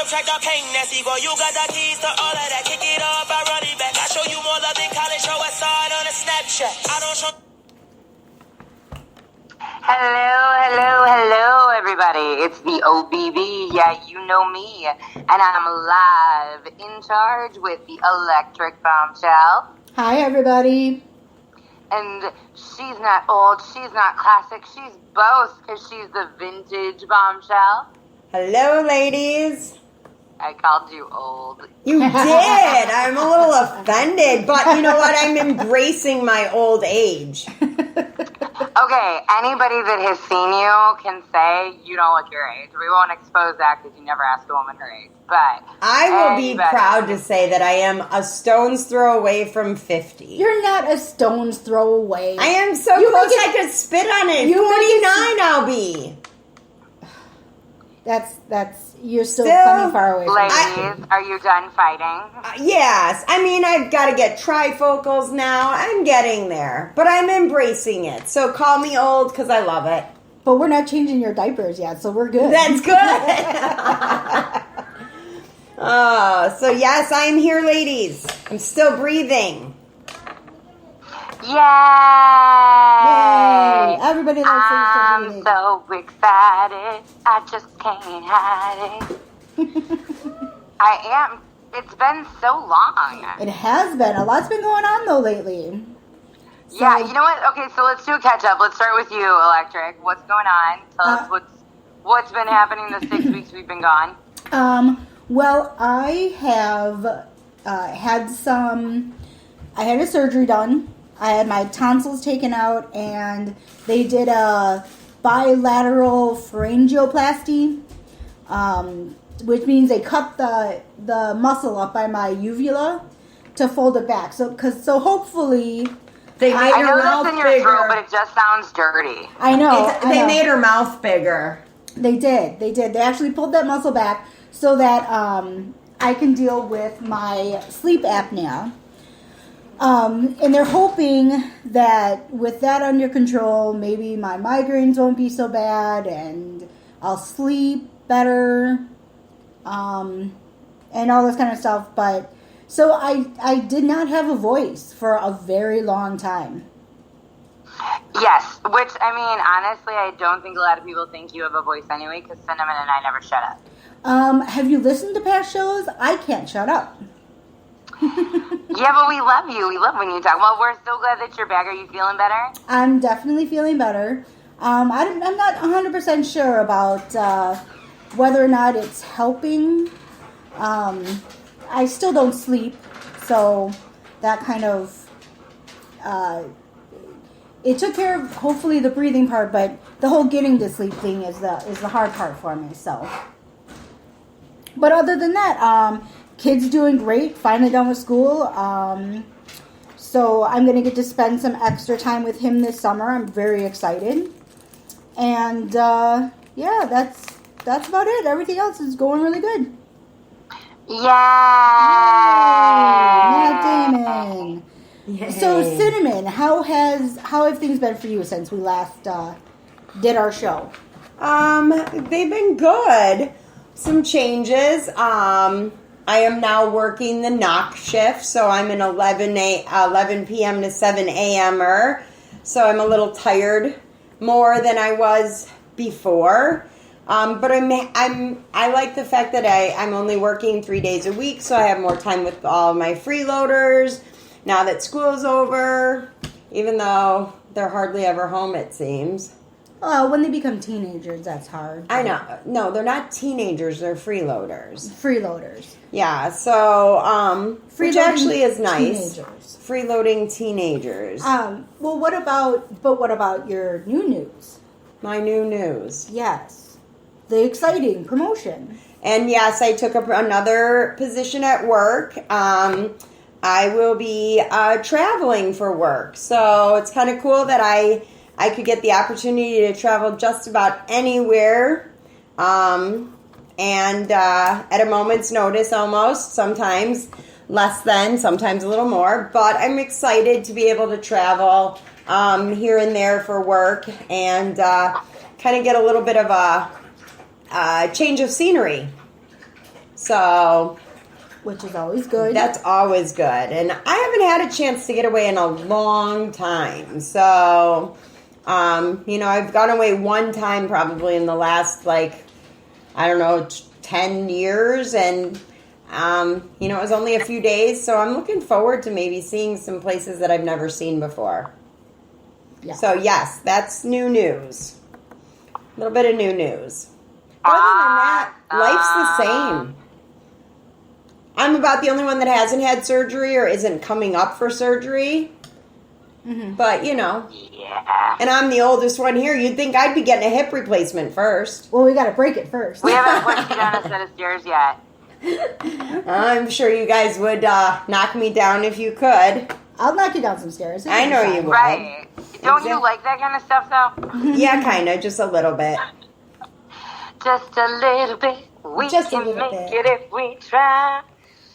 subtractor, pain that's equal. You got the keys to all of that. Kick it off, I run it back. I show you more love than college. Show a side on a Snapchat. I don't show. Hello, everybody. It's the OBB. Yeah, you know me. And I'm live in charge with the Electric Bombshell. Hi, everybody. And she's not old, she's not classic, she's both, because she's the vintage bombshell. Hello, ladies. I called you old. You did. I'm a little offended, but you know what? I'm embracing my old age. Okay, anybody that has seen you can say you don't look your age. We won't expose that because you never asked a woman her age. But I will be proud to say that I am a stone's throw away from 50. You're not a stone's throw away. I am so close I could spit on it. 49 I'll be. You're still plenty far away. Ladies, are you done fighting? Yes. I mean, I've got to get trifocals now. I'm getting there. But I'm embracing it. So call me old because I love it. But we're not changing your diapers yet, so we're good. That's good. So yes, I'm here, ladies. I'm still breathing. Yay! Yay! Everybody likes I'm so excited. I just can't hide it. I am. It's been so long. It has been. A lot's been going on, though, lately. So, yeah, you know what? Okay, so let's do a catch-up. Let's start with you, Electric. What's going on? Tell us what's been happening the 6 weeks we've been gone. Well, I have had a surgery done. I had my tonsils taken out, and they did a bilateral pharyngoplasty, which means they cut the muscle up by my uvula to fold it back. So hopefully, I know that's in your throat, but it just sounds dirty. I know. They made her mouth bigger. They did. They actually pulled that muscle back so that I can deal with my sleep apnea. And they're hoping that with that under control, maybe my migraines won't be so bad and I'll sleep better, and all this kind of stuff. But so I did not have a voice for a very long time. Yes, which, I mean, honestly, I don't think a lot of people think you have a voice anyway, because Cinnamon and I never shut up. Have you listened to past shows? I can't shut up. Yeah, but we love you. We love when you talk. Well, we're so glad that you're back. Are you feeling better? I'm definitely feeling better. I'm not 100% sure about whether or not it's helping. I still don't sleep, so that kind of... it took care of, hopefully, the breathing part, but the whole getting to sleep thing is the hard part for me, so... But other than that, kids doing great, finally done with school. So I'm going to get to spend some extra time with him this summer. I'm very excited. And, yeah, that's about it. Everything else is going really good. Yay! Matt Damon. Yay. So, Cinnamon, how have things been for you since we last did our show? They've been good. Some changes. I am now working the knock shift, so I'm an 11 p.m. to 7 a.m.er. So I'm a little tired more than I was before. But I like the fact that I'm only working 3 days a week, so I have more time with all of my freeloaders now that school's over, even though they're hardly ever home, it seems. Well, when they become teenagers, that's hard. I know. No, they're not teenagers. They're freeloaders. Freeloaders. Yeah, so, which actually is nice. Teenagers. Freeloading teenagers. Well, what about your new news? My new news. Yes. The exciting promotion. And yes, I took up another position at work. I will be traveling for work. So it's kind of cool that I could get the opportunity to travel just about anywhere, and at a moment's notice almost, sometimes less than, sometimes a little more, but I'm excited to be able to travel here and there for work and kind of get a little bit of a change of scenery. So which is always good. that's always good. And I haven't had a chance to get away in a long time. So, I've gone away one time probably in the last, 10 years. And, it was only a few days. So I'm looking forward to maybe seeing some places that I've never seen before. Yeah. So, yes, that's new news. A little bit of new news. Other than that, life's the same. I'm about the only one that hasn't had surgery or isn't coming up for surgery. Mm-hmm. But, Yeah. and I'm the oldest one here. You'd think I'd be getting a hip replacement first. Well, we got to break it first. We haven't pushed you down a set of stairs yet. I'm sure you guys would knock me down if you could. I'll knock you down some stairs. I know you would. Right. Don't you like that kind of stuff, though? Yeah, kind of. Just a little bit. Just a little bit. We Just a can little make bit. it if we try.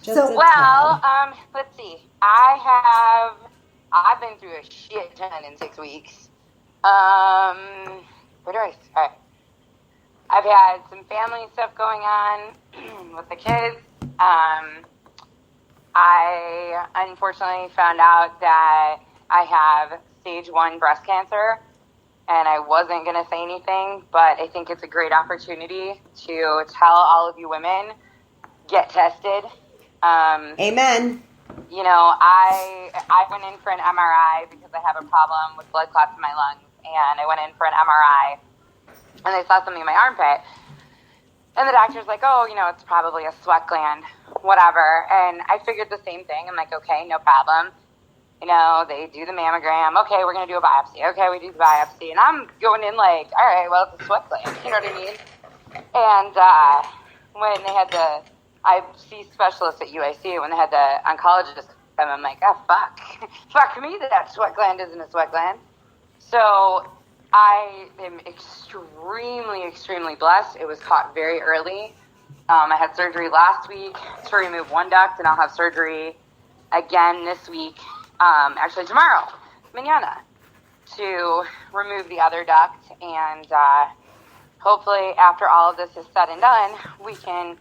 Just So- a Well, tad. let's see. I've been through a shit ton in 6 weeks. Where do I start? I've had some family stuff going on with the kids. I unfortunately found out that I have stage 1 breast cancer, and I wasn't going to say anything, but I think it's a great opportunity to tell all of you women, get tested. Amen. I went in for an MRI because I have a problem with blood clots in my lungs, and I went in for an MRI, and they saw something in my armpit, and the doctor's like, oh, it's probably a sweat gland, whatever, and I figured the same thing. I'm like, okay, no problem. They do the mammogram. Okay, we're going to do a biopsy. Okay, we do the biopsy, and I'm going in like, all right, well, it's a sweat gland, you know what I mean? And when they had I see specialists at UIC, when they had the oncologist come, I'm like, oh, fuck. Fuck me, that sweat gland isn't a sweat gland. So I am extremely, extremely blessed. It was caught very early. I had surgery last week to remove one duct, and I'll have surgery again this week, actually tomorrow, mañana, to remove the other duct. And hopefully after all of this is said and done, we can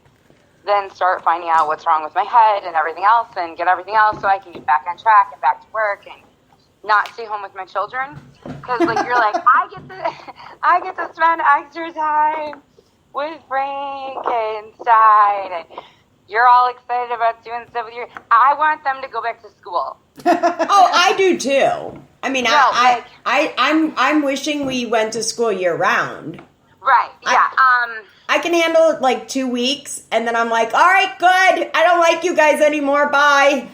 then start finding out what's wrong with my head and everything else, and get everything else so I can get back on track and back to work and not stay home with my children. Because you're like, I get to spend extra time with Frank inside, and you're all excited about doing stuff with your. I want them to go back to school. Oh, I do too. I mean, No, I'm wishing we went to school year round. Right? Yeah. I can handle it 2 weeks, and then I'm like, all right, good. I don't like you guys anymore. Bye.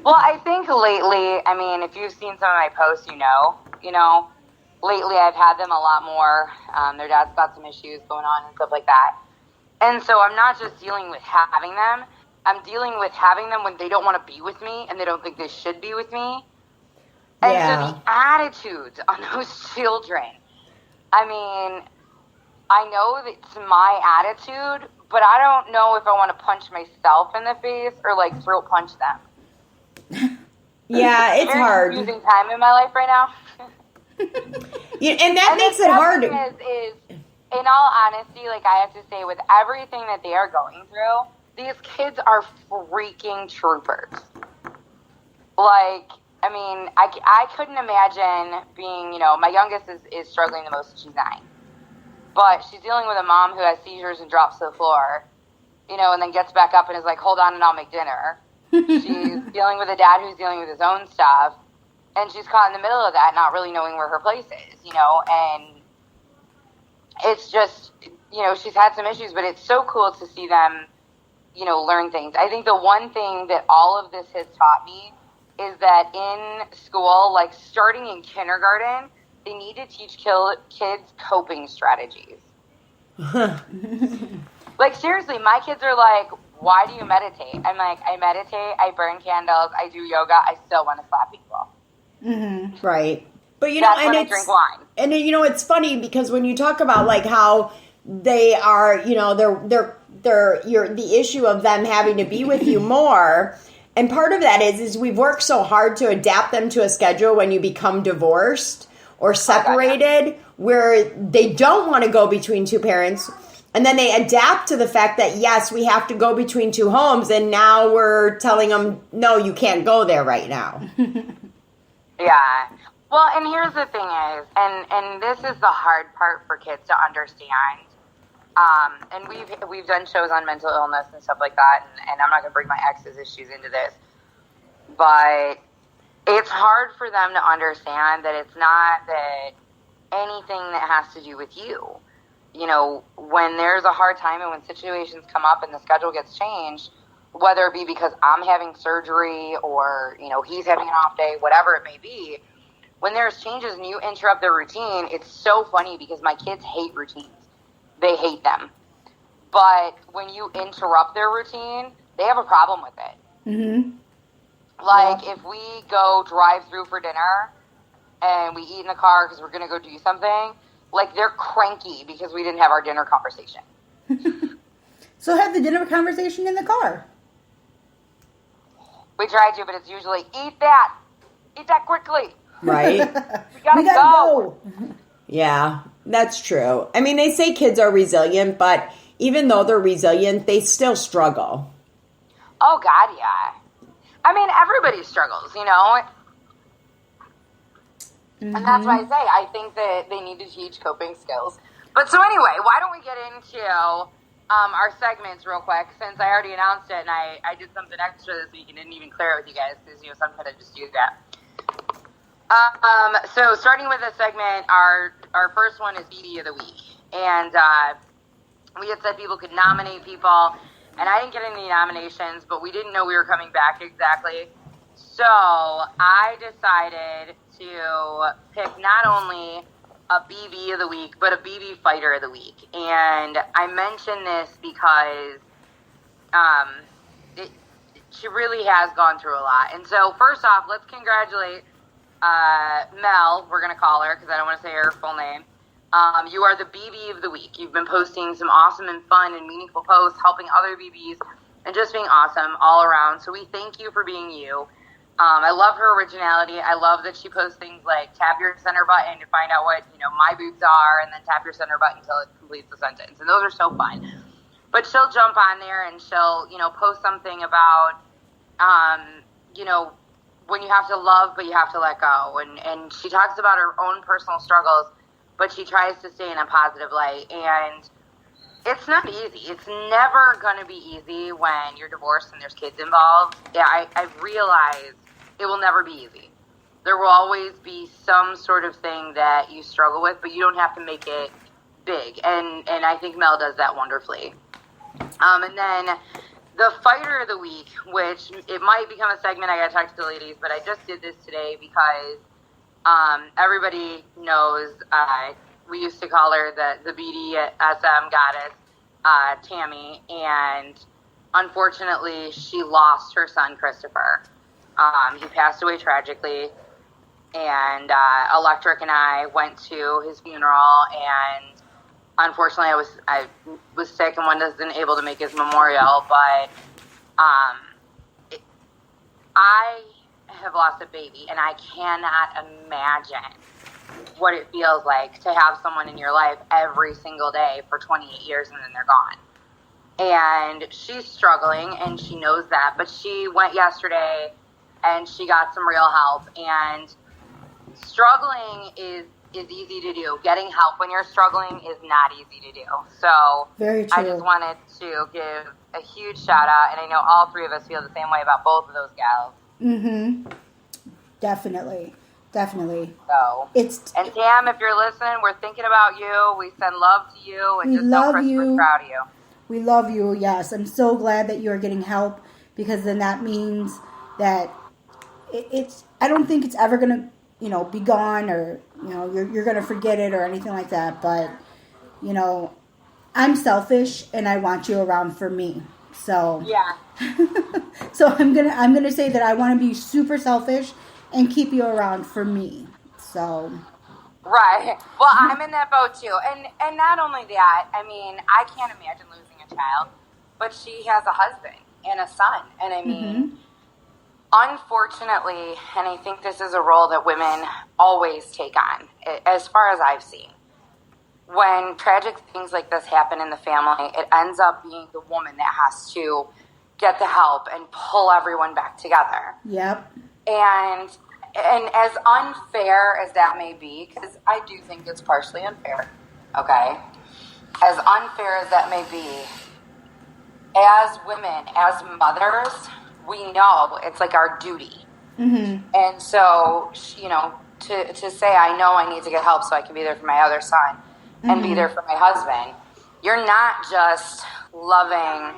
Well, I think lately, if you've seen some of my posts, lately I've had them a lot more. Their dad's got some issues going on and stuff like that. And so I'm not just dealing with having them. I'm dealing with having them when they don't want to be with me and they don't think they should be with me. And so the attitudes on those children, I know it's my attitude, but I don't know if I want to punch myself in the face or throat punch them. Yeah, it's Very hard. confusing time in my life right now. Yeah, and that makes it hard. Is, in all honesty, I have to say, with everything that they are going through, these kids are freaking troopers. I couldn't imagine being, my youngest is struggling the most. She's 9. But she's dealing with a mom who has seizures and drops to the floor, and then gets back up and is like, hold on and I'll make dinner. She's dealing with a dad who's dealing with his own stuff, and she's caught in the middle of that, not really knowing where her place is, and it's just, she's had some issues, but it's so cool to see them, learn things. I think the one thing that all of this has taught me is that in school, starting in kindergarten, they need to teach kids coping strategies. Seriously, my kids are like, why do you meditate? I'm like, I meditate, I burn candles, I do yoga, I still want to slap people. Mm-hmm. Right. But That's when I drink wine. And it's funny because when you talk about how they are, they're the issue of them having to be with you more. And part of that is we've worked so hard to adapt them to a schedule when you become divorced or separated, where they don't want to go between two parents. And then they adapt to the fact that, yes, we have to go between two homes, and now we're telling them, no, you can't go there right now. Yeah. Well, and here's the thing is, and this is the hard part for kids to understand. And we've done shows on mental illness and stuff like that, and I'm not going to bring my ex's issues into this, but it's hard for them to understand that it's not that anything that has to do with you. You know, when there's a hard time and when situations come up and the schedule gets changed, whether it be because I'm having surgery or, you know, he's having an off day, whatever it may be, when there's changes and you interrupt their routine, it's so funny because my kids hate routines. They hate them. But when you interrupt their routine, they have a problem with it. Mm-hmm. Like, if we go drive through for dinner and we eat in the car because we're going to go do something, like, they're cranky because we didn't have our dinner conversation. So have the dinner conversation in the car. We try to, but it's usually, eat that quickly. Right? We gotta go. Yeah, that's true. I mean, they say kids are resilient, but even though they're resilient, they still struggle. Oh, God, yeah. I mean, everybody struggles, you know? Mm-hmm. And that's why I say I think that they need to teach coping skills. But so anyway, why don't we get into our segments real quick, since I already announced it and I did something extra this week and didn't even clear it with you guys because, you know, sometimes I just do that. So starting with this segment, our first one is BB of the Week. And we had said people could nominate people, and I didn't get any nominations, but we didn't know we were coming back exactly. So I decided to pick not only a BB of the Week, but a BB Fighter of the Week. And I mention this because she really has gone through a lot. And so first off, let's congratulate Mel, we're going to call her because I don't want to say her full name. You are the BB of the Week. You've been posting some awesome and fun and meaningful posts, helping other BBs, and just being awesome all around. So we thank you for being you. I love her originality. I love that she posts things like tap your center button to find out what, you know, my boobs are, and then tap your center button until it completes the sentence. And those are so fun. But she'll jump on there and she'll, you know, post something about, you know, when you have to love, but you have to let go. And she talks about her own personal struggles, but she tries to stay in a positive light. And it's not easy. It's never going to be easy when you're divorced and there's kids involved. Yeah, I realize it will never be easy. There will always be some sort of thing that you struggle with, but you don't have to make it big. And I think Mel does that wonderfully. And then the Fighter of the Week, which it might become a segment. I got to talk to the ladies, but I just did this today because everybody knows we used to call her the BDSM goddess, Tammy, and unfortunately she lost her son, Christopher. He passed away tragically, and Electric and I went to his funeral, and unfortunately I was sick and wasn't able to make his memorial, but I have lost a baby, and I cannot imagine what it feels like to have someone in your life every single day for 28 years and then they're gone. And she's struggling, and she knows that, but she went yesterday and she got some real help. And struggling is easy to do. Getting help when you're struggling is not easy to do. So very true. I just wanted to give a huge shout out, and I know all three of us feel the same way about both of those gals. Mm-hmm. Definitely. So and Tam, if you're listening, we're thinking about you. We send love to you, and just know Christopher's proud of you. We love you. Yes, I'm so glad that you are getting help, because then that means that it's. I don't think it's ever gonna, you know, be gone, or you know, you're gonna forget it or anything like that. But you know, I'm selfish and I want you around for me. So yeah. So I'm gonna say that I want to be super selfish and keep you around for me. So right. Well, I'm in that boat too, and not only that. I mean, I can't imagine losing a child, but she has a husband and a son, and I mean, unfortunately, and I think this is a role that women always take on, as far as I've seen. when tragic things like this happen in the family, it ends up being the woman that has to get the help and pull everyone back together. Yep. And as unfair as that may be, because I do think it's partially unfair, okay? As unfair as that may be, as women, as mothers, we know it's like our duty. Mm-hmm. And so, you know, to say, I know I need to get help so I can be there for my other son and be there for my husband, you're not just loving,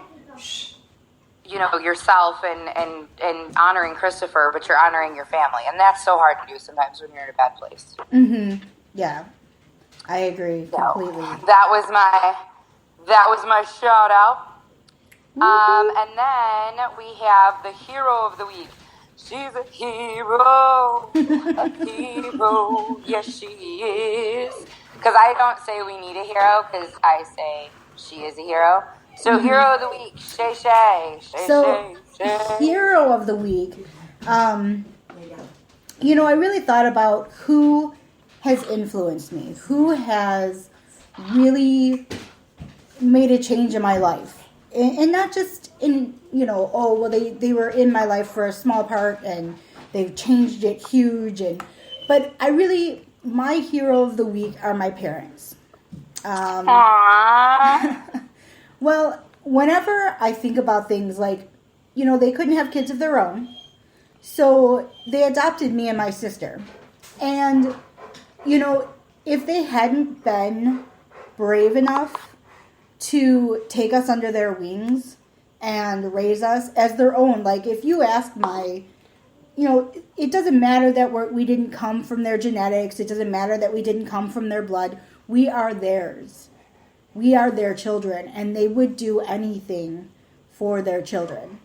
you know, yourself and honoring Christopher, but you're honoring your family. And that's so hard to do sometimes when you're in a bad place. Mm-hmm. Yeah. I agree completely. So, that was my shout out. And then we have the hero of the week. She's a hero, a hero, yes she is. Because I don't say we need a hero, because I say she is a hero. So hero of the week, Shay Shay. So hero of the week, you know, I really thought about who has influenced me, who has really made a change in my life. And not just in, you know, oh, well, they were in my life for a small part and they've changed it huge. But I really, my hero of the week are my parents. Well, whenever I think about things like, you know, they couldn't have kids of their own. So they adopted me and my sister. And, you know, if they hadn't been brave enough to take us under their wings and raise us as their own. Like, if you ask you know, it doesn't matter that we didn't come from their genetics. It doesn't matter that we didn't come from their blood. We are theirs. We are their children, and they would do anything for their children.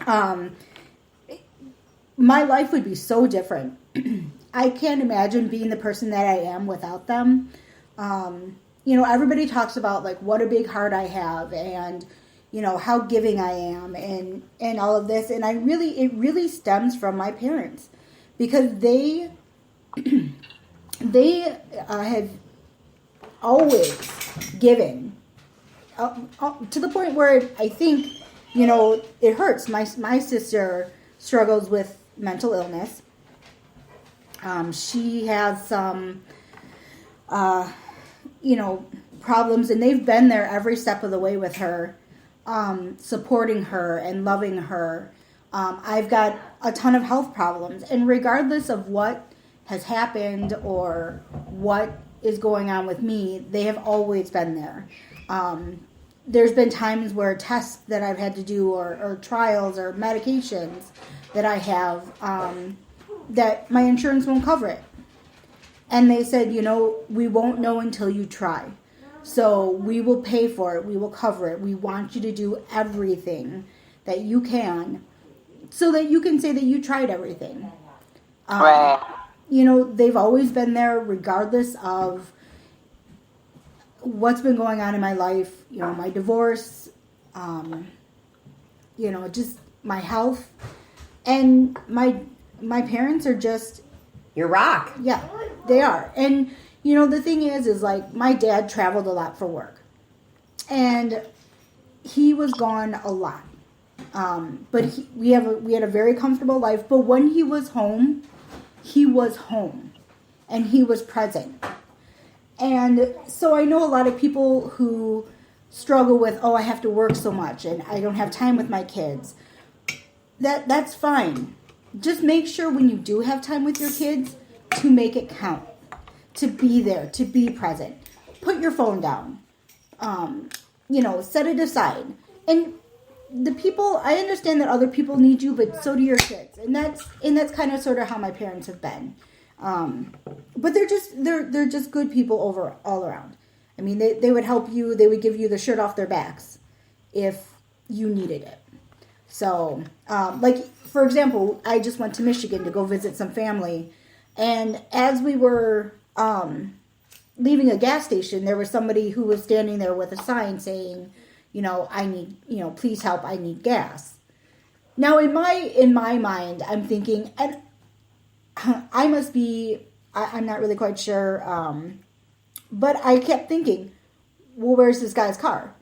My life would be so different. I can't imagine being the person that I am without them. You know, everybody talks about, like, what a big heart I have and, you know, how giving I am and all of this. And it really stems from my parents because they have always given to the point where I think, you know, it hurts. My sister struggles with mental illness. She has some, you know, problems, and they've been there every step of the way with her, supporting her and loving her. I've got a ton of health problems, and regardless of what has happened or what is going on with me, they have always been there. There's been times where tests that I've had to do or trials or medications that I have that my insurance won't cover it. And they said, you know, we won't know until you try. So we will pay for it. We will cover it. We want you to do everything that you can so that you can say that you tried everything. Right. You know, they've always been there regardless of what's been going on in my life. You know, my divorce, you know, just my health. And my parents are just... Your rock. Yeah, they are. And, you know, the thing is like, my dad traveled a lot for work. And he was gone a lot. But we had a very comfortable life. But when he was home, and he was present. And so I know a lot of people who struggle with, oh, I have to work so much and I don't have time with my kids. That's fine. Just make sure when you do have time with your kids to make it count, to be there, to be present. Put your phone down. You know, set it aside. And the people, I understand that other people need you, but so do your kids. And that's kind of sort of how my parents have been. But they're just good people all around. I mean, they would help you. They would give you the shirt off their backs if you needed it. So, like, for example, I just went to Michigan to go visit some family. And as we were leaving a gas station, there was somebody who was standing there with a sign saying, you know, I need, you know, please help, I need gas. Now, in my mind, I'm thinking, and I must be, I'm not really quite sure But I kept thinking, well, where's this guy's car?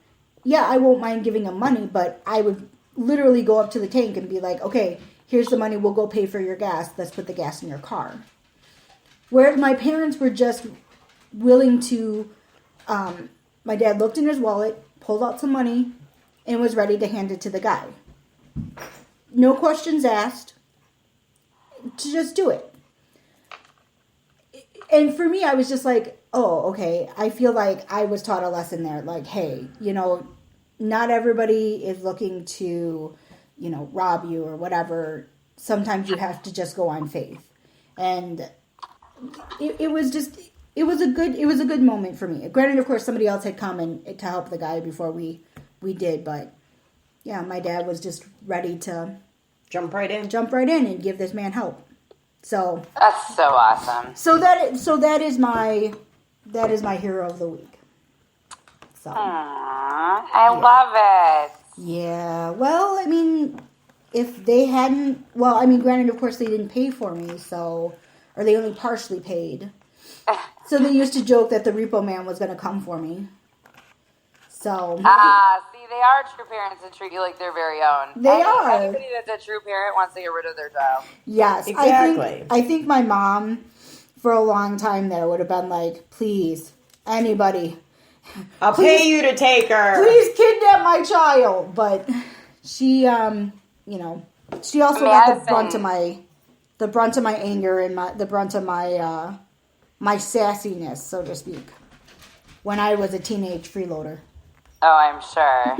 Yeah, I won't mind giving him money, but I would literally go up to the tank and be like, okay, here's the money, we'll go pay for your gas, let's put the gas in your car. Where my parents were just willing to, my dad looked in his wallet, pulled out some money, and was ready to hand it to the guy. No questions asked, to just do it. And for me, I was just like, oh, okay, I feel like I was taught a lesson there. Like, hey, not everybody is looking to, rob you or whatever. Sometimes you have to just go on faith. And it was a good moment for me. Granted, of course, somebody else had come and to help the guy before we did, but yeah, my dad was just ready to jump right in and give this man help. So That's so awesome. So that is my hero of the week. So I love it. yeah, well, I mean, if they hadn't, granted, of course, they didn't pay for me, or they only partially paid. So they used to joke that the repo man was going to come for me. So See, they are true parents and treat you like their very own. They are. Anybody that's a true parent wants to get rid of their child. yes, Exactly. I think my mom, for a long time there, would have been like, please, anybody, I'll pay you to take her. please kidnap my child. But she, she also got the brunt of my anger and the brunt of my my sassiness, so to speak, when I was a teenage freeloader. Oh, I'm sure.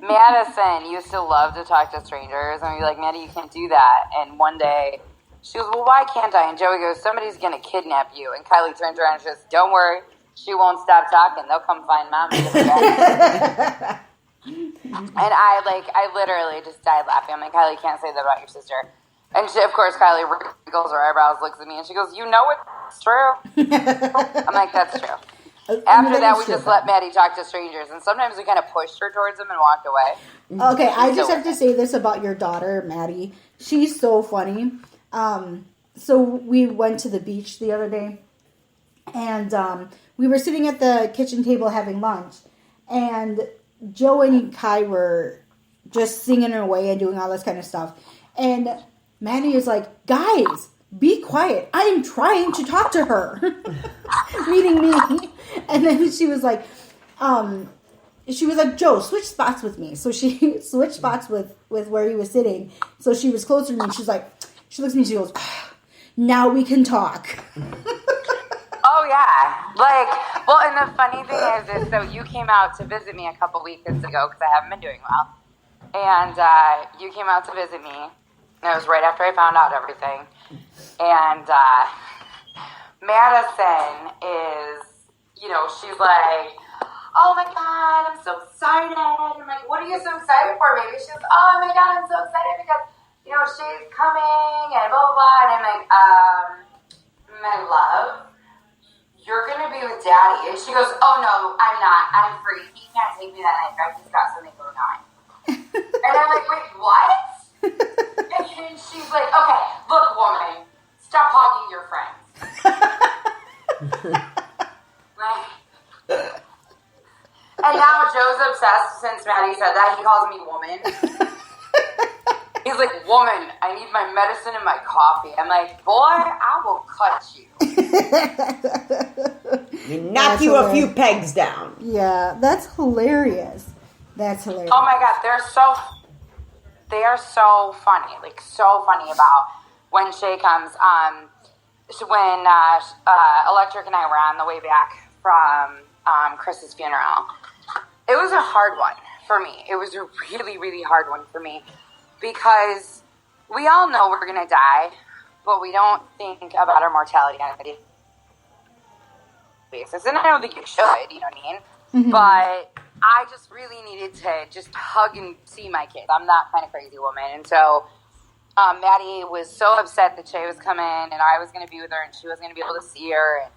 Madison used to love to talk to strangers and be like, Maddie, you can't do that. And one day, she goes, well, why can't I? And Joey goes, somebody's going to kidnap you. And Kylie turns around and says, don't worry, she won't stop talking. They'll come find Mom and give her back. And I literally just died laughing. I'm like, Kylie, you can't say that about your sister. And she, of course, Kylie wrinkles her eyebrows, looks at me, and she goes, you know it's true. I'm like, that's true. After that, we just let Maddie talk to strangers, and sometimes we kind of pushed her towards them and walked away. Okay, I just have to say this about your daughter, Maddie. She's so funny. So we went to the beach the other day, and we were sitting at the kitchen table having lunch, and Joe and Kai were just singing away and doing all this kind of stuff. And Maddie is like, guys, be quiet. I am trying to talk to her. Meaning me. And then she was like, Joe, switch spots with me. So she switched spots with where he was sitting. So she was closer to me. She looks at me and she goes, now we can talk. Oh, yeah. Well, and the funny thing is so you came out to visit me a couple weeks ago because I haven't been doing well. And you came out to visit me. And it was right after I found out everything. And Madison is, she's like, oh my God, I'm so excited. I'm like, what are you so excited for, baby? She goes, oh my God, I'm so excited because, she's coming and blah, blah, blah. And I'm like, my love, you're going to be with Daddy. And she goes, oh no, I'm not. I'm free. He can't take me that night. I just got something going on. And I'm like, wait, what? And she's like, okay, look, woman, stop hogging your friends. And now Joe's obsessed since Maddie said that. He calls me woman. He's like, woman, I need my medicine and my coffee. I'm like, boy, I will cut you. You knock you a few pegs down. Yeah, that's hilarious. That's hilarious. Oh my God, they are so funny, like so funny about when Shay comes. When Electric and I were on the way back from Chris's funeral, it was a hard one for me. It was a really, really hard one for me because we all know we're going to die, but we don't think about our mortality on a daily basis. And I don't think you should, you know what I mean? Mm-hmm. But I just really needed to just hug and see my kids. I'm that kind of crazy woman. And so Maddie was so upset that Shay was coming and I was going to be with her and she was going to be able to see her and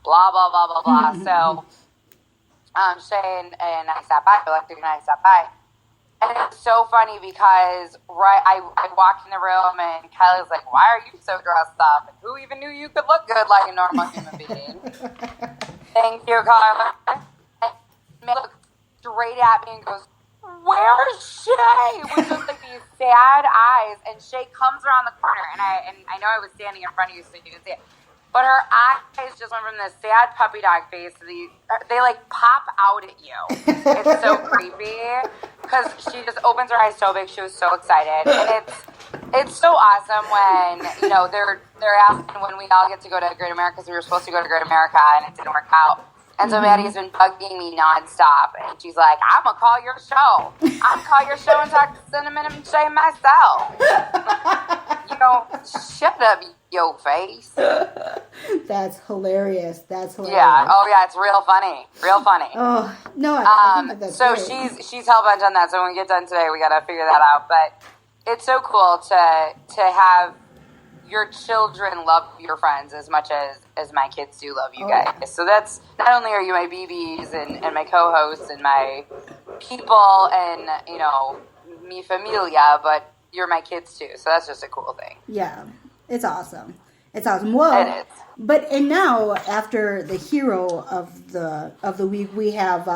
blah, blah, blah, blah, blah. So Shay and I stopped by, Electric and I stopped by. And it's so funny because I walked in the room and Kylie was like, "Why are you so dressed up? And who even knew you could look good like a normal human being?" Thank you, Kylie. And May looked straight at me and goes, "Where's Shay?" With just like these sad eyes. And Shay comes around the corner, and I know I was standing in front of you so you can see it. But her eyes just went from this sad puppy dog face to they like pop out at you. It's so creepy because she just opens her eyes so big. She was so excited, and it's so awesome when they're asking when we all get to go to Great America because we were supposed to go to Great America and it didn't work out. And so Maddie's been bugging me nonstop, and she's like, "I'm gonna call your show. I'm gonna call your show and talk to Cinnamon and Shay myself." Shut up, yo face. That's hilarious. That's hilarious. Yeah. Oh, yeah. It's real funny. Real funny. Oh no. I think that's so great. she's hell bent on that. So when we get done today, we gotta figure that out. But it's so cool to have your children love your friends as much as my kids do love you guys. Yeah. So that's not only are you my BBs and my co-hosts and my people and mi familia, but you're my kids too. So that's just a cool thing. Yeah, it's awesome. It's awesome. Well, it is. But and now after the hero of the week, we have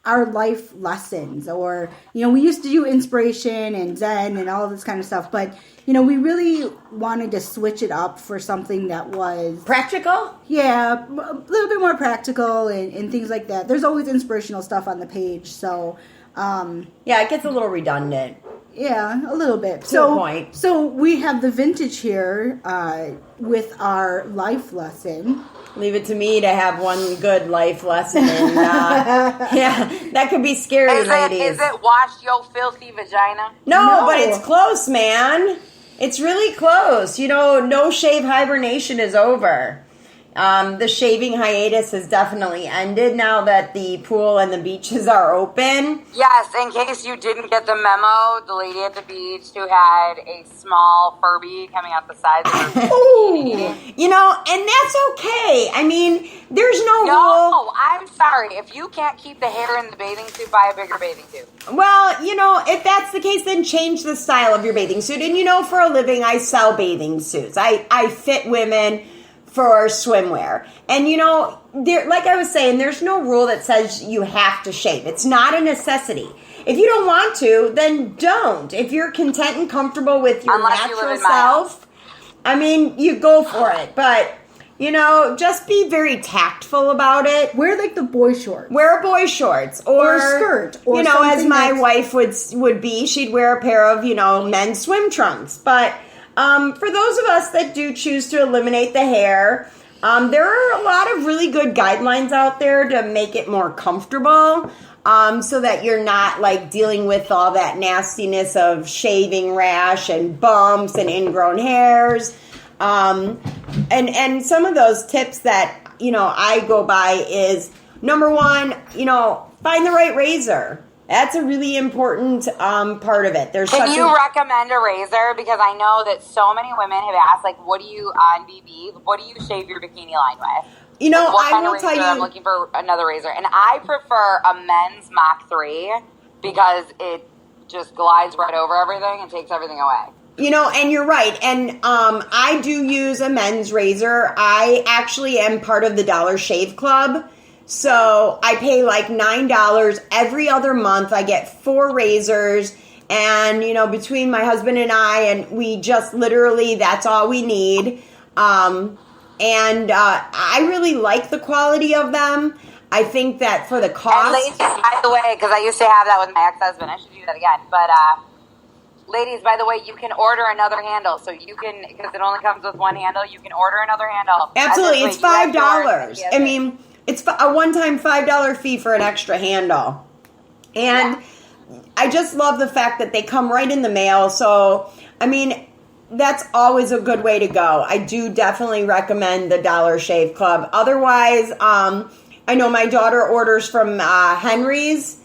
our life lessons, or we used to do inspiration and Zen and all of this kind of stuff, but we really wanted to switch it up for something that was practical. Yeah, a little bit more practical and things like that. There's always inspirational stuff on the page, so yeah, it gets a little redundant. Yeah, a little bit. To a point. So we have the vintage here with our life lesson. Leave it to me to have one good life lesson. And, yeah, that could be scary, ladies. Is it wash your filthy vagina? No, but it's close, man. It's really close. No shave hibernation is over. The shaving hiatus has definitely ended now that the pool and the beaches are open. Yes, in case you didn't get the memo, the lady at the beach who had a small Furby coming out the sides of her bikini. And that's okay. I mean, there's no rule. No, I'm sorry. If you can't keep the hair in the bathing suit, buy a bigger bathing suit. Well, if that's the case, then change the style of your bathing suit. And for a living, I sell bathing suits. I fit women for swimwear. And like I was saying, there's no rule that says you have to shave. It's not a necessity. If you don't want to, then don't. If you're content and comfortable with your natural self, you go for it. But just be very tactful about it. Wear the boy shorts. Wear boy shorts or a skirt. Or as my wife would be, she'd wear a pair of men's swim trunks. But for those of us that do choose to eliminate the hair, there are a lot of really good guidelines out there to make it more comfortable, so that you're not dealing with all that nastiness of shaving rash and bumps and ingrown hairs. And some of those tips that I go by is, number one, find the right razor. That's a really important part of it. Can you recommend a razor? Because I know that so many women have asked, what do you, on BB, what do you shave your bikini line with? I will tell you. I'm looking for another razor. And I prefer a men's Mach 3 because it just glides right over everything and takes everything away. And you're right. And I do use a men's razor. I actually am part of the Dollar Shave Club. So I pay $9 every other month. I get 4 razors, and between my husband and we just literally, that's all we need. I really like the quality of them. I think that for the cost. And ladies, by the way, because I used to have that with my ex-husband, I should do that again. But ladies, by the way, you can order another handle, so you can, because it only comes with one handle. You can order another handle. Absolutely, it's $5. It's a one-time $5 fee for an extra handle. And I just love the fact that they come right in the mail. So, that's always a good way to go. I do definitely recommend the Dollar Shave Club. Otherwise, I know my daughter orders from Harry's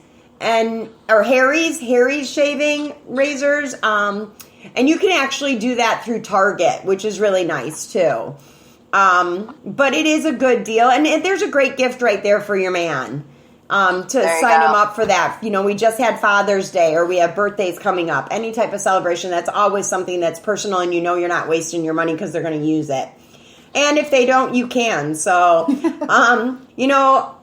shaving razors. And you can actually do that through Target, which is really nice too. But it is a good deal, and there's a great gift right there for your man. to There you sign go. them up for that. You know, we just had Father's Day, or we have birthdays coming up. Any type of celebration, that's always something that's personal, and you know you're not wasting your money because they're going to use it. And if they don't, you can. So, you know,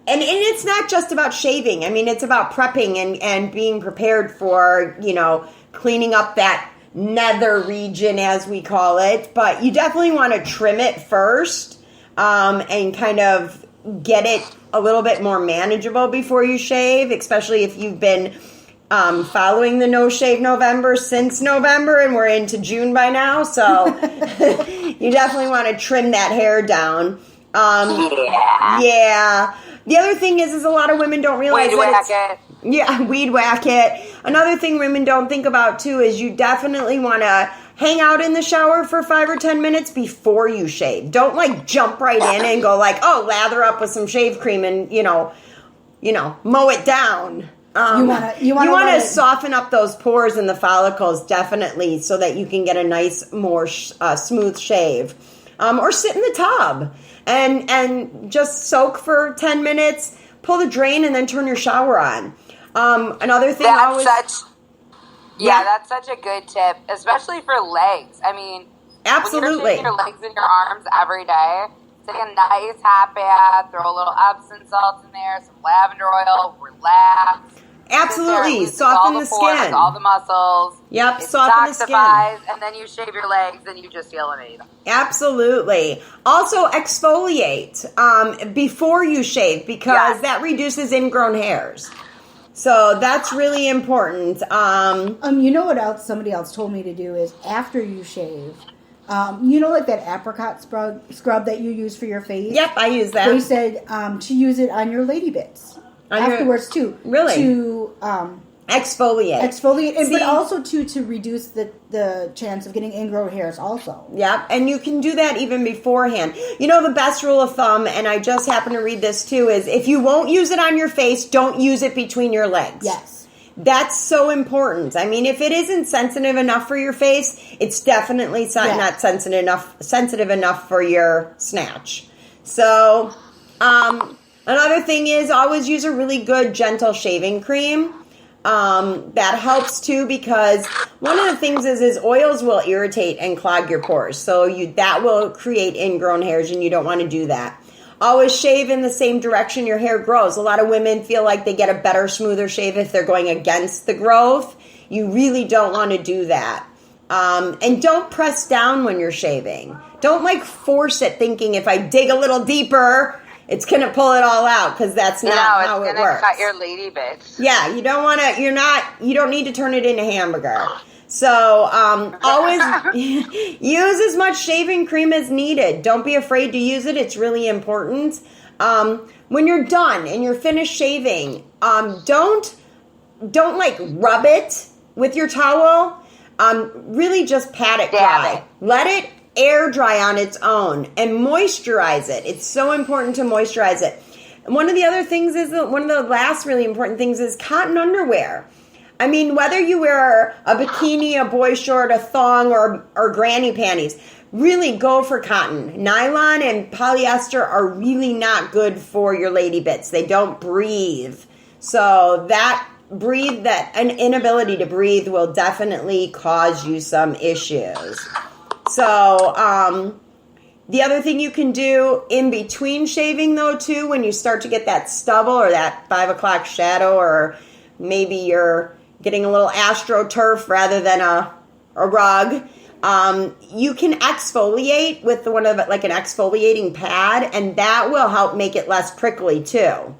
and it's not just about shaving. I mean, it's about prepping and being prepared for, you know, cleaning up that nether region, as we call it. But you definitely want to trim it first and kind of get it a little bit more manageable before you shave, especially if you've been following the No Shave November since November, and we're into June by now. So you definitely want to trim that hair down. Yeah. The other thing is a lot of women don't realize Weed that whack it. yeah, weed whack it. Another thing women don't think about too is you definitely want to hang out in the shower for 5 or 10 minutes before you shave. Don't like jump right in and go like, oh, lather up with some shave cream and you know, mow it down. You want to soften up those pores and the follicles definitely, so that you can get a nice, more smooth shave. Or sit in the tub and just soak for 10 minutes, pull the drain, and then turn your shower on. Another thing That's such a good tip, especially for legs. I mean, absolutely. when you're shaving your legs and your arms every day, take a nice hot bath, throw a little Epsom salt in there, some lavender oil, relax. Absolutely. Sit there, Soften all the pores, skin. all the muscles. Yep, It soften the skin. detoxifies, and then you shave your legs, and you just feel amazing. Absolutely. Also, exfoliate before you shave, because that reduces ingrown hairs. So that's really important. You know what else somebody else told me to do is after you shave, you know, like that apricot scrub that you use for your face? Yep, I use that. They said to use it on your lady bits afterwards too. Really? To exfoliate. but also to reduce the chance of getting ingrown hairs also. Yep, and you can do that even beforehand. You know, the best rule of thumb, and I just happened to read this too, is if you won't use it on your face, don't use it between your legs. Yes. That's so important. I mean, if it isn't sensitive enough for your face, it's definitely not sensitive enough for your snatch. So, another thing is always use a really good gentle shaving cream. That helps too, because one of the things is oils will irritate and clog your pores. So that will create ingrown hairs, and you don't want to do that. Always shave in the same direction your hair grows. A lot of women feel like they get a better, smoother shave if they're going against the growth. You really don't want to do that. And don't press down when you're shaving. Don't like force it thinking if I dig a little deeper, it's going to pull it all out, because that's not how it works. No, it's going to cut your lady bits. Yeah, you don't want to, you don't need to turn it into hamburger. So, always use as much shaving cream as needed. Don't be afraid to use it. It's really important. When you're done and you're finished shaving, don't like rub it with your towel. Really just pat it dry. Let it air dry on its own and moisturize it. It's so important to moisturize it. And one of the other things is one of the last really important things is cotton underwear. I mean, whether you wear a bikini, a boy short, a thong, or granny panties, really go for cotton. Nylon and polyester are really not good for your lady bits. They don't breathe. So an inability to breathe will definitely cause you some issues. So, the other thing you can do in between shaving, though, too, when you start to get that stubble or that 5 o'clock shadow, or maybe you're getting a little AstroTurf rather than a rug, you can exfoliate with an exfoliating pad, and that will help make it less prickly, too.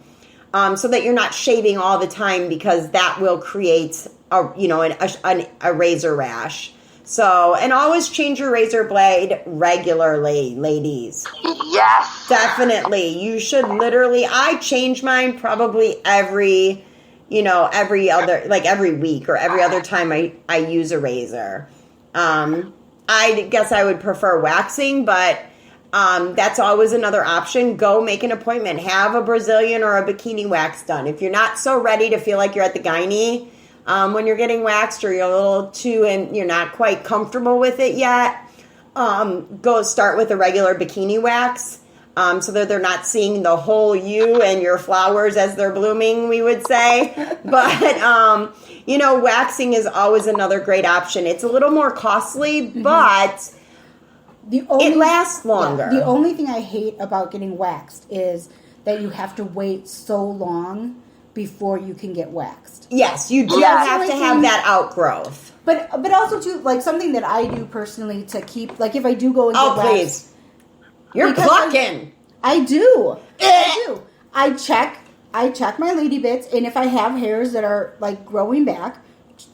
So that you're not shaving all the time, because that will create a razor rash. So, and always change your razor blade regularly, ladies. Yes. Definitely. You should I change mine probably every week or every other time I use a razor. I guess I would prefer waxing, but that's always another option. Go make an appointment. Have a Brazilian or a bikini wax done. If you're not so ready to feel like you're at the gynae when you're getting waxed, or you're a little too and you're not quite comfortable with it yet, go start with a regular bikini wax. so that they're not seeing the whole you and your flowers as they're blooming, we would say. But, waxing is always another great option. It's a little more costly, but it lasts longer. The only thing I hate about getting waxed is that you have to wait so long before you can get waxed. Yes, you do have to have that outgrowth. But also, too, like, something that I do personally to keep, like, if I do go and get waxed. Please. You're plucking. I do. I do. I check my lady bits, and if I have hairs that are, like, growing back,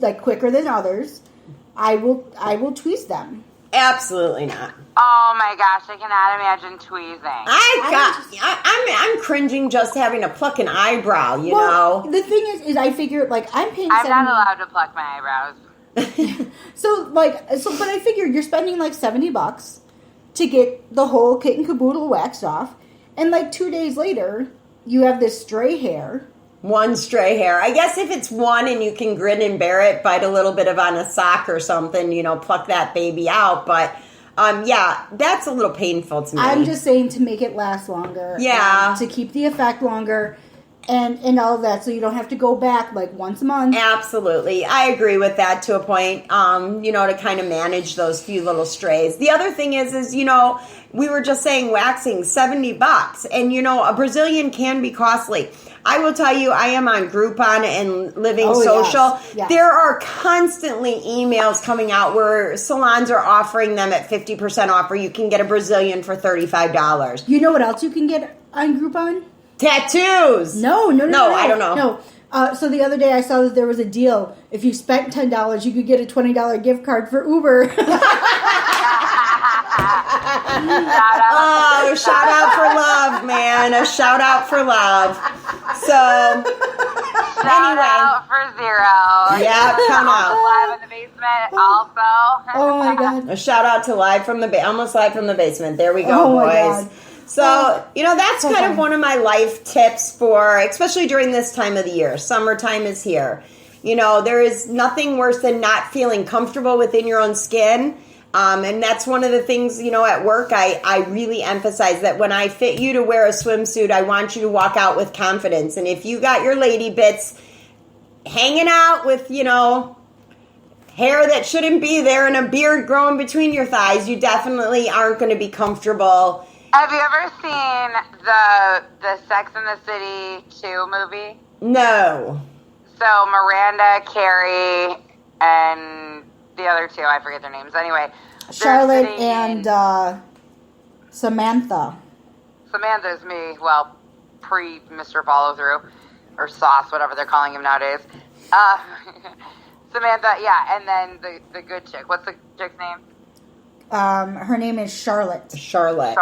like, quicker than others, I will tweeze them. Absolutely not. Oh my gosh, I cannot imagine tweezing. I'm cringing just having to pluck an eyebrow, you know. The thing is I figure, like, I'm paying I'm not allowed to pluck my eyebrows. but I figure you're spending like $70 to get the whole kit and caboodle waxed off, and like 2 days later, you have this stray hair. One stray hair. I guess if it's one and you can grin and bear it, bite a little bit of on a sock or something, pluck that baby out. But, that's a little painful to me. I'm just saying to make it last longer. Yeah. To keep the effect longer and all of that, so you don't have to go back like once a month. Absolutely. I agree with that to a point, to kind of manage those few little strays. The other thing is, we were just saying waxing, $70. And, a Brazilian can be costly. I will tell you, I am on Groupon and Living Social. Yes. There are constantly emails coming out where salons are offering them at 50% off, or you can get a Brazilian for $35. You know what else you can get on Groupon? Tattoos. No. I don't know. No. So the other day I saw that there was a deal. If you spent $10, you could get a $20 gift card for Uber. Shout out for love, man. A shout out for love. So, Shout out for Zero. Yeah, come out. Live in the basement also. Oh my God. A shout out to almost live from the basement. There we go, Oh my boys. God. So, that's kind of one of my life tips for, especially during this time of the year. Summertime is here. There is nothing worse than not feeling comfortable within your own skin. And that's one of the things, at work, I really emphasize that when I fit you to wear a swimsuit, I want you to walk out with confidence. And if you got your lady bits hanging out with, hair that shouldn't be there and a beard growing between your thighs, you definitely aren't going to be comfortable. Have you ever seen the Sex and the City 2 movie? No. So Miranda, Carrie, and the other two, I forget their names. Anyway, Charlotte and Samantha. Samantha's me. Well, pre Mr. Follow Through or Sauce, whatever they're calling him nowadays. Samantha, yeah, and then the good chick. What's the chick's name? Her name is Charlotte. Charlotte.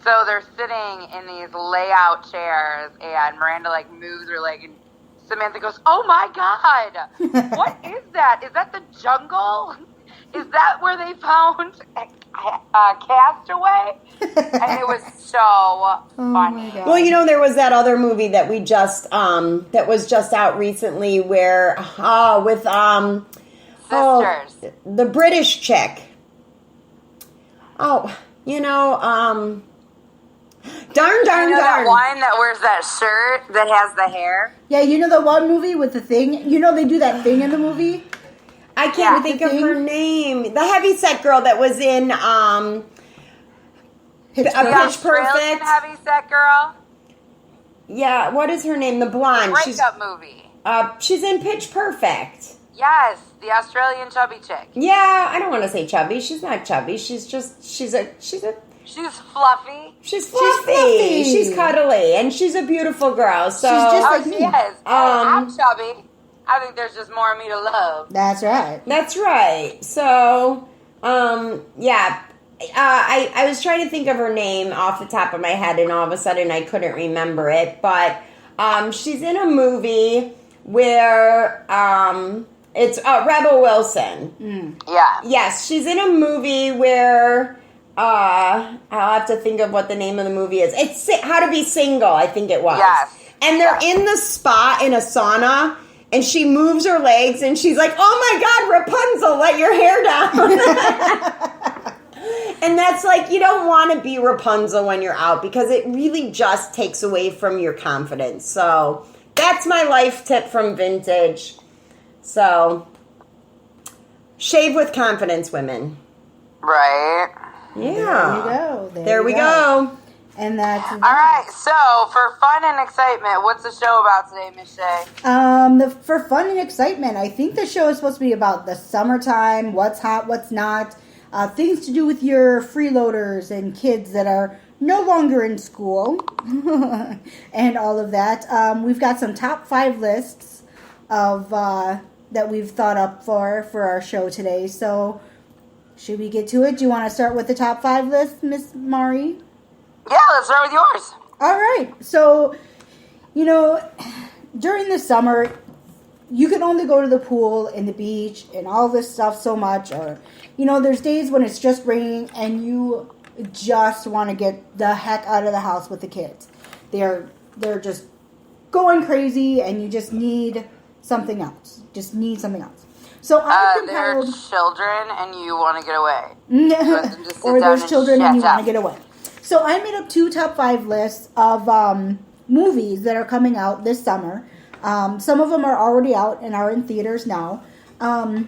So they're sitting in these layout chairs, and Miranda moves her leg, and Samantha goes, "Oh my God, what is that? Is that the jungle? Is that where they found Castaway?" And it was so funny. My God. Well, there was that other movie that we just that was just out recently where with Sisters. the British chick. Darn. That one that wears that shirt that has the hair? Yeah, the one movie with the thing? They do that thing in the movie? I can't think of her name. The heavyset girl that was in Pitch Pitch Perfect. Heavyset girl? Yeah, what is her name? The blonde. Breakup movie. She's in Pitch Perfect. Yes, the Australian chubby chick. Yeah, I don't want to say chubby. She's not chubby. She's fluffy. She's fluffy. She's cuddly, and she's a beautiful girl. So She's just like she me. is. I'm chubby. I think there's just more of me to love. That's right. That's right. So, yeah. I was trying to think of her name off the top of my head, and all of a sudden I couldn't remember it. But she's in a movie where it's Rebel Wilson. Yeah. Yes, she's in a movie where I'll have to think of what the name of the movie is. It's How to Be Single, I think it was. Yes. And they're in the spa in a sauna, and she moves her legs, and she's like, "Oh my God, Rapunzel, let your hair down." And that's like, you don't want to be Rapunzel when you're out because it really just takes away from your confidence. So that's my life tip from Vintage. So shave with confidence, women. Right. Yeah. There we go. And that's All right. So for fun and excitement, what's the show about today, Miss Shay? For fun and excitement, I think the show is supposed to be about the summertime, what's hot, what's not, things to do with your freeloaders and kids that are no longer in school, and all of that. We've got some top 5 lists of that we've thought up for our show today. So, should we get to it? Do you want to start with the top 5 list, Miss Mari? Yeah, let's start with yours. All right. So, during the summer, you can only go to the pool and the beach and all this stuff so much. Or, there's days when it's just raining and you just want to get the heck out of the house with the kids. They're just going crazy and you just need something else. So I compiled... They're children and you want to get away. Or there's children and you want to get away. So I made up 2 top 5 lists of movies that are coming out this summer. Some of them are already out and are in theaters now. Of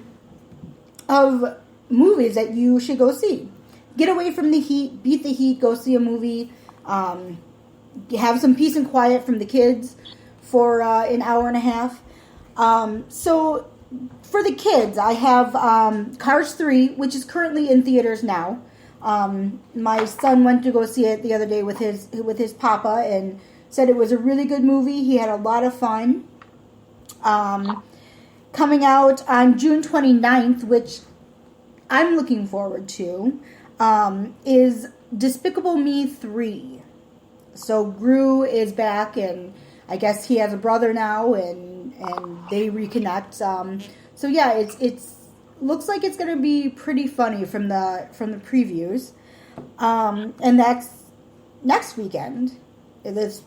movies that you should go see. Get away from the heat, beat the heat, go see a movie. Have some peace and quiet from the kids for an hour and a half. So for the kids, I have Cars 3, which is currently in theaters now. My son went to go see it the other day with his papa and said it was a really good movie. He had a lot of fun. Coming out on June 29th, which I'm looking forward to, is Despicable Me 3. So Gru is back, and I guess he has a brother now, and they reconnect. So yeah, it's looks like it's going to be pretty funny from the previews, and that's next weekend. This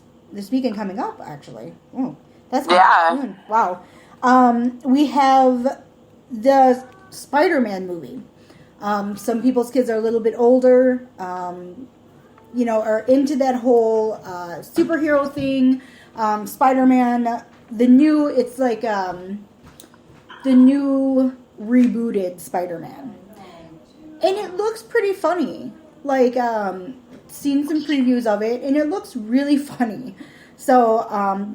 weekend coming up, actually. Oh, that's soon. Wow. We have the Spider-Man movie. Some people's kids are a little bit older, are into that whole superhero thing. Spider-Man, it's like the new rebooted Spider-Man. And it looks pretty funny. Like, seen some previews of it, and it looks really funny. So,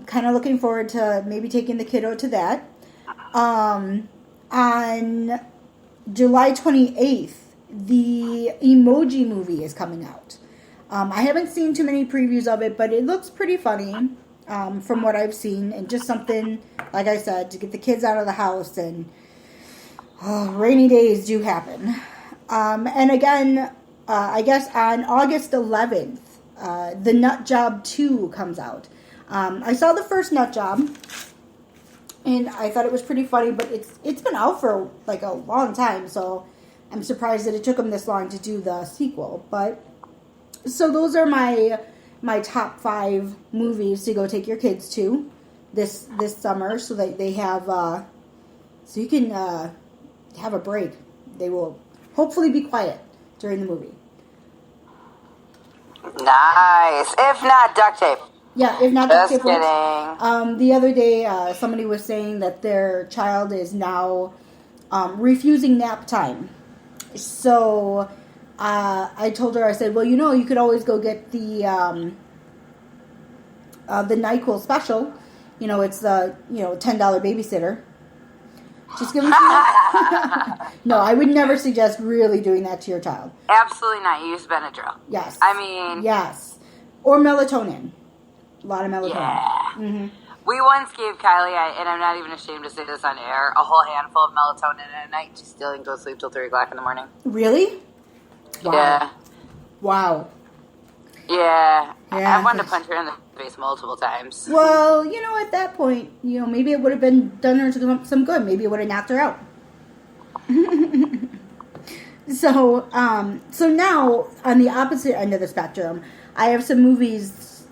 kind of looking forward to maybe taking the kiddo to that. On July 28th, the Emoji Movie is coming out. I haven't seen too many previews of it, but it looks pretty funny from what I've seen. And just something, like I said, to get the kids out of the house. And rainy days do happen. And again, I guess on August 11th, The Nut Job 2 comes out. I saw the first Nut Job, and I thought it was pretty funny, but it's been out for like a long time, so I'm surprised that it took them this long to do the sequel. But so those are my top 5 movies to go take your kids to this summer, so that they have so you can have a break. They will hopefully be quiet during the movie. Nice. If not, duct tape. Yeah, if not, just duct tape. kidding. The other day, somebody was saying that their child is now refusing nap time. So I told her, I said, well, you could always go get the NyQuil special. It's the $10 babysitter. Just give them some. No, I would never suggest really doing that to your child. Absolutely not. Use Benadryl. Yes. Yes. Or melatonin. A lot of melatonin. Yeah. Mm-hmm. We once gave Kylie, and I'm not even ashamed to say this on air, a whole handful of melatonin at night. She still didn't go to sleep till 3 o'clock in the morning. Really? Wow. Yeah. Wow. Yeah. Yeah. I wanted to punch her in the face multiple times. Well, at that point, maybe it would have done her some good. Maybe it would have knocked her out. So now, on the opposite end of the spectrum, I have some movies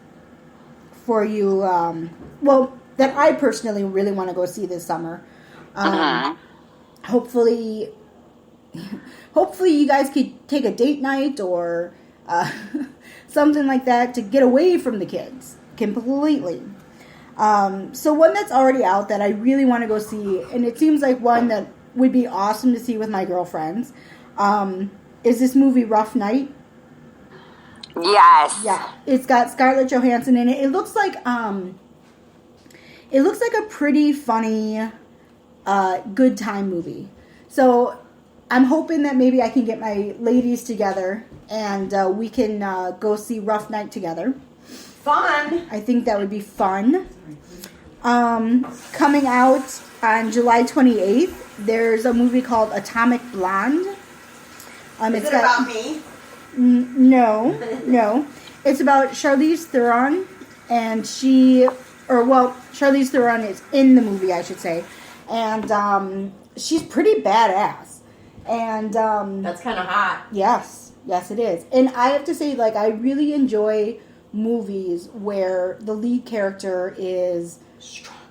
for you, that I personally really want to go see this summer. Hopefully, hopefully you guys could take a date night or something like that to get away from the kids completely. So one that's already out that I really want to go see, and it seems like one that would be awesome to see with my girlfriends, is this movie Rough Night. Yes. Yeah, it's got Scarlett Johansson in it. It looks like a pretty funny, good time movie. So I'm hoping that maybe I can get my ladies together and we can go see Rough Night together. Fun. I think that would be fun. Coming out on July 28th, there's a movie called Atomic Blonde. Is it about me? No. It's about Charlize Theron, and Charlize Theron is in the movie, I should say, and she's pretty badass. And that's kind of hot. Yes, it is. And I have to say, like, I really enjoy movies where the lead character is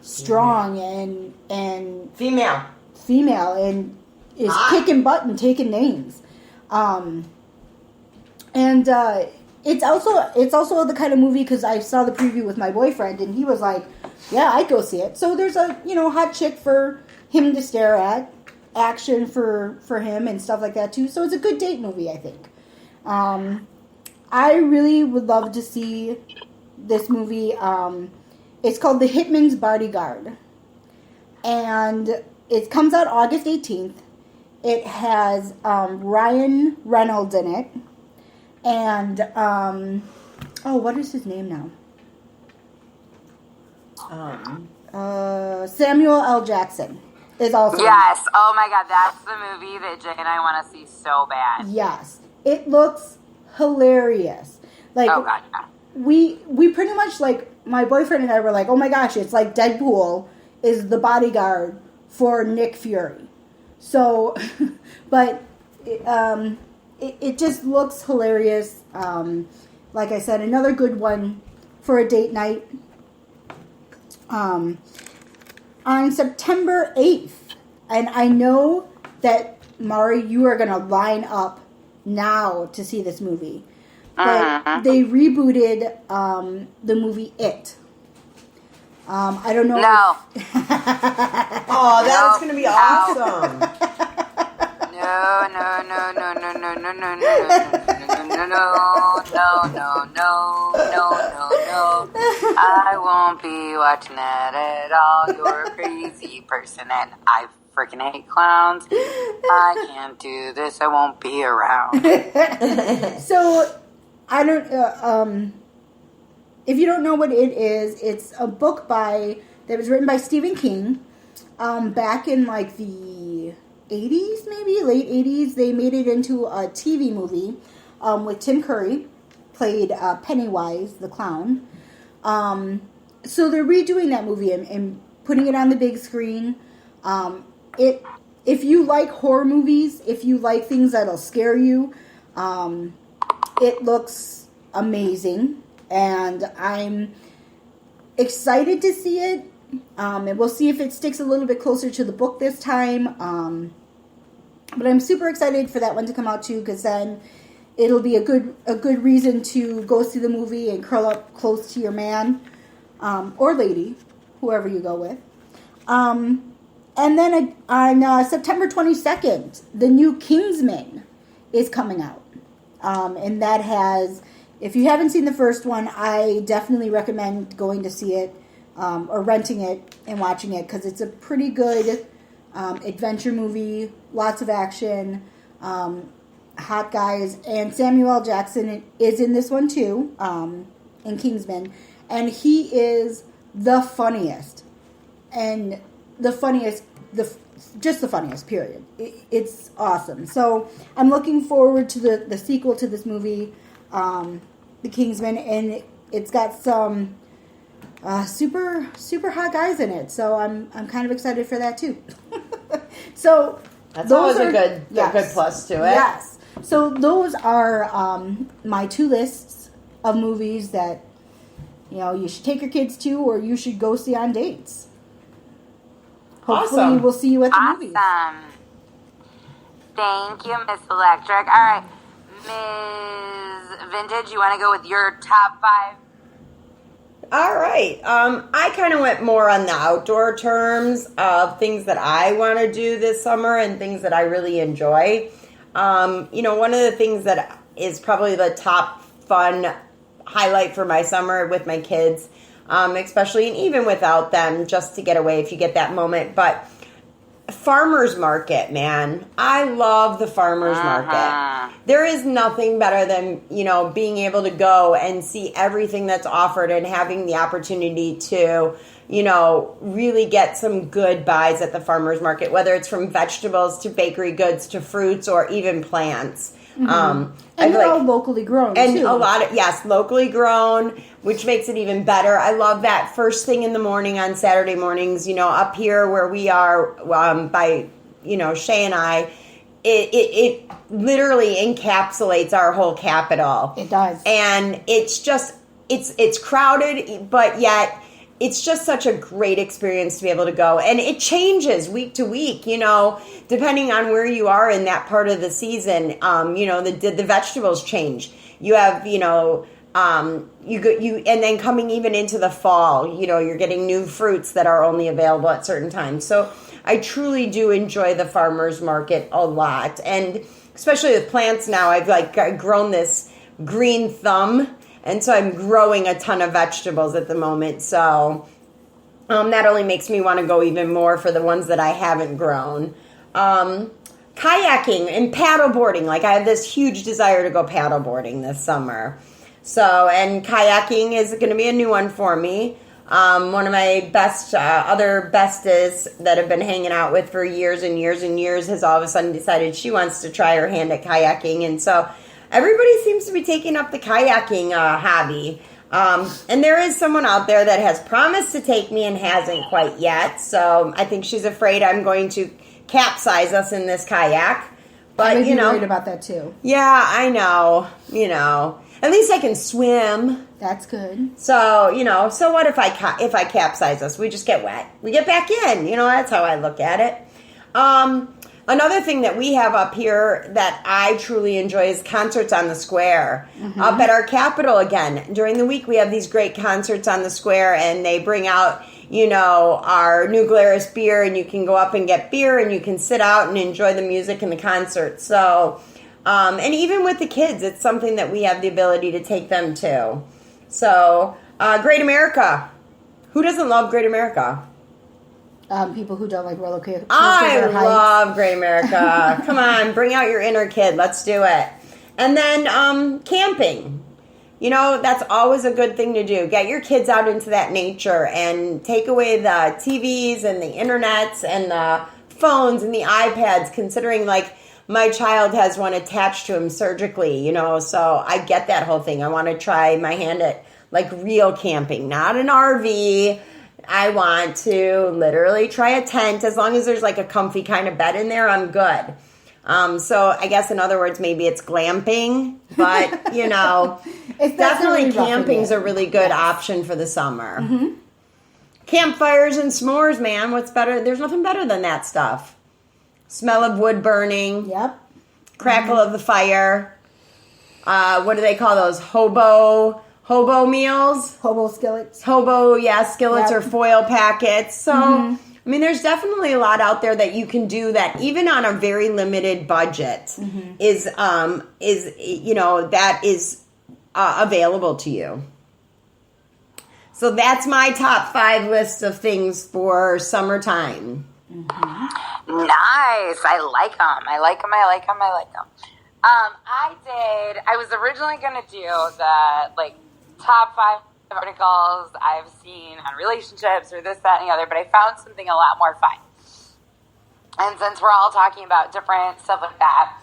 strong and female and is kicking butt and taking names. It's also the kind of movie, because I saw the preview with my boyfriend and he was like, yeah, I'd go see it. So there's a hot chick for him to stare at, action for him and stuff like that too. So it's a good date movie, I think. I really would love to see this movie. It's called The Hitman's Bodyguard, and it comes out August 18th. It has Ryan Reynolds in it, and what is his name now? Samuel L. Jackson is also in it. Yes. Oh my God, that's the movie that Jay and I want to see so bad. Yes, it looks hilarious. Like, oh God, yeah. we pretty much, like, my boyfriend and I were like, oh my gosh, it's like Deadpool is the bodyguard for Nick Fury. So, but it just looks hilarious. Like I said, another good one for a date night. On September 8th, and I know that, Mari, you are going to line up now to see this movie. But they rebooted the movie It. I don't know. No. Oh, that's going to be awesome. No. I won't be watching that at all. You're a crazy person and I freaking hate clowns. I can't do this. I won't be around. So, I don't, if you don't know what It is, it's a book that was written by Stephen King, back in, like, the 80s, maybe, late 80s. They made it into a TV movie, with Tim Curry, played, Pennywise, the clown. So they're redoing that movie and putting it on the big screen. If you like horror movies, if you like things that'll scare you, it looks amazing, and I'm excited to see it. And we'll see if it sticks a little bit closer to the book this time. But I'm super excited for that one to come out too, because then it'll be a good reason to go see the movie and curl up close to your man or lady, whoever you go with. And then on September 22nd, the new Kingsman is coming out. And that has, if you haven't seen the first one, I definitely recommend going to see it, or renting it and watching it, because it's a pretty good adventure movie, lots of action, hot guys, and Samuel L. Jackson is in this one too, in Kingsman, and he is the funniest, just the funniest, period. It's awesome. So I'm looking forward to the sequel to this movie, The Kingsman, and it's got some super hot guys in it. So I'm kind of excited for that too. So that's always a good plus to it. Yes. So those are my two lists of movies that you should take your kids to, or you should go see on dates. Hopefully, Awesome. we'll see you at the movies. Awesome. Thank you, Miss Electric. All right, Ms. Vintage, you want to go with your top 5? All right. I kind of went more on the outdoor terms of things that I want to do this summer and things that I really enjoy. One of the things that is probably the top fun highlight for my summer with my kids, especially, and even without them, just to get away if you get that moment. But farmer's market, man. I love the farmer's market. There is nothing better than, being able to go and see everything that's offered and having the opportunity to, really get some good buys at the farmer's market, whether it's from vegetables to bakery goods to fruits or even plants. And they're all locally grown, and too. a lot of, yes, locally grown, which makes it even better. I love that first thing in the morning on Saturday mornings, up here where we are by, Shay and I, it literally encapsulates our whole capital. It does. And it's just, it's crowded, but yet it's just such a great experience to be able to go. And it changes week to week, depending on where you are in that part of the season. The vegetables change. You have, and then coming even into the fall, you're getting new fruits that are only available at certain times. So I truly do enjoy the farmer's market a lot. And especially with plants now, I've grown this green thumb. And so I'm growing a ton of vegetables at the moment. So that only makes me want to go even more for the ones that I haven't grown. Kayaking and paddleboarding. I have this huge desire to go paddleboarding this summer. So, and kayaking is going to be a new one for me. One of my other besties that I've been hanging out with for years and years and years has all of a sudden decided she wants to try her hand at kayaking. And so everybody seems to be taking up the kayaking hobby. And there is someone out there that has promised to take me and hasn't quite yet. So I think she's afraid I'm going to capsize us in this kayak. But, I would be worried about that, too. Yeah, I know. At least I can swim. That's good. So, so what if I capsize us? We just get wet. We get back in. That's how I look at it. Another thing that we have up here that I truly enjoy is concerts on the square. Up at our Capitol again. During the week, we have these great concerts on the square, and they bring out, our New Glarus beer, and you can go up and get beer, and you can sit out and enjoy the music and the concert. So, and even with the kids, it's something that we have the ability to take them to. So, Great America. Who doesn't love Great America? People who don't like roller coasters. I or heights. love Great America. Come on, bring out your inner kid. Let's do it. And then camping. That's always a good thing to do. Get your kids out into that nature and take away the TVs and the internets and the phones and the iPads, considering my child has one attached to him surgically, so I get that whole thing. I want to try my hand at real camping, not an RV. I want to literally try a tent. As long as there's a comfy kind of bed in there, I'm good. So I guess in other words, maybe it's glamping, but It's definitely camping's a really good option for the summer. Campfires and s'mores, man. What's better? There's nothing better than that stuff. Smell of wood burning. Yep. Crackle of the fire. What do they call those? Hobo meals? Hobo skillets. Skillets Yep. or foil packets. So, there's definitely a lot out there that you can do that even on a very limited budget is that is available to you. So that's my top 5 list of things for summertime. Nice. I like them. I was originally going to do the, top 5 articles I've seen on relationships or this, that, and the other, but I found something a lot more fun. And since we're all talking about different stuff like that,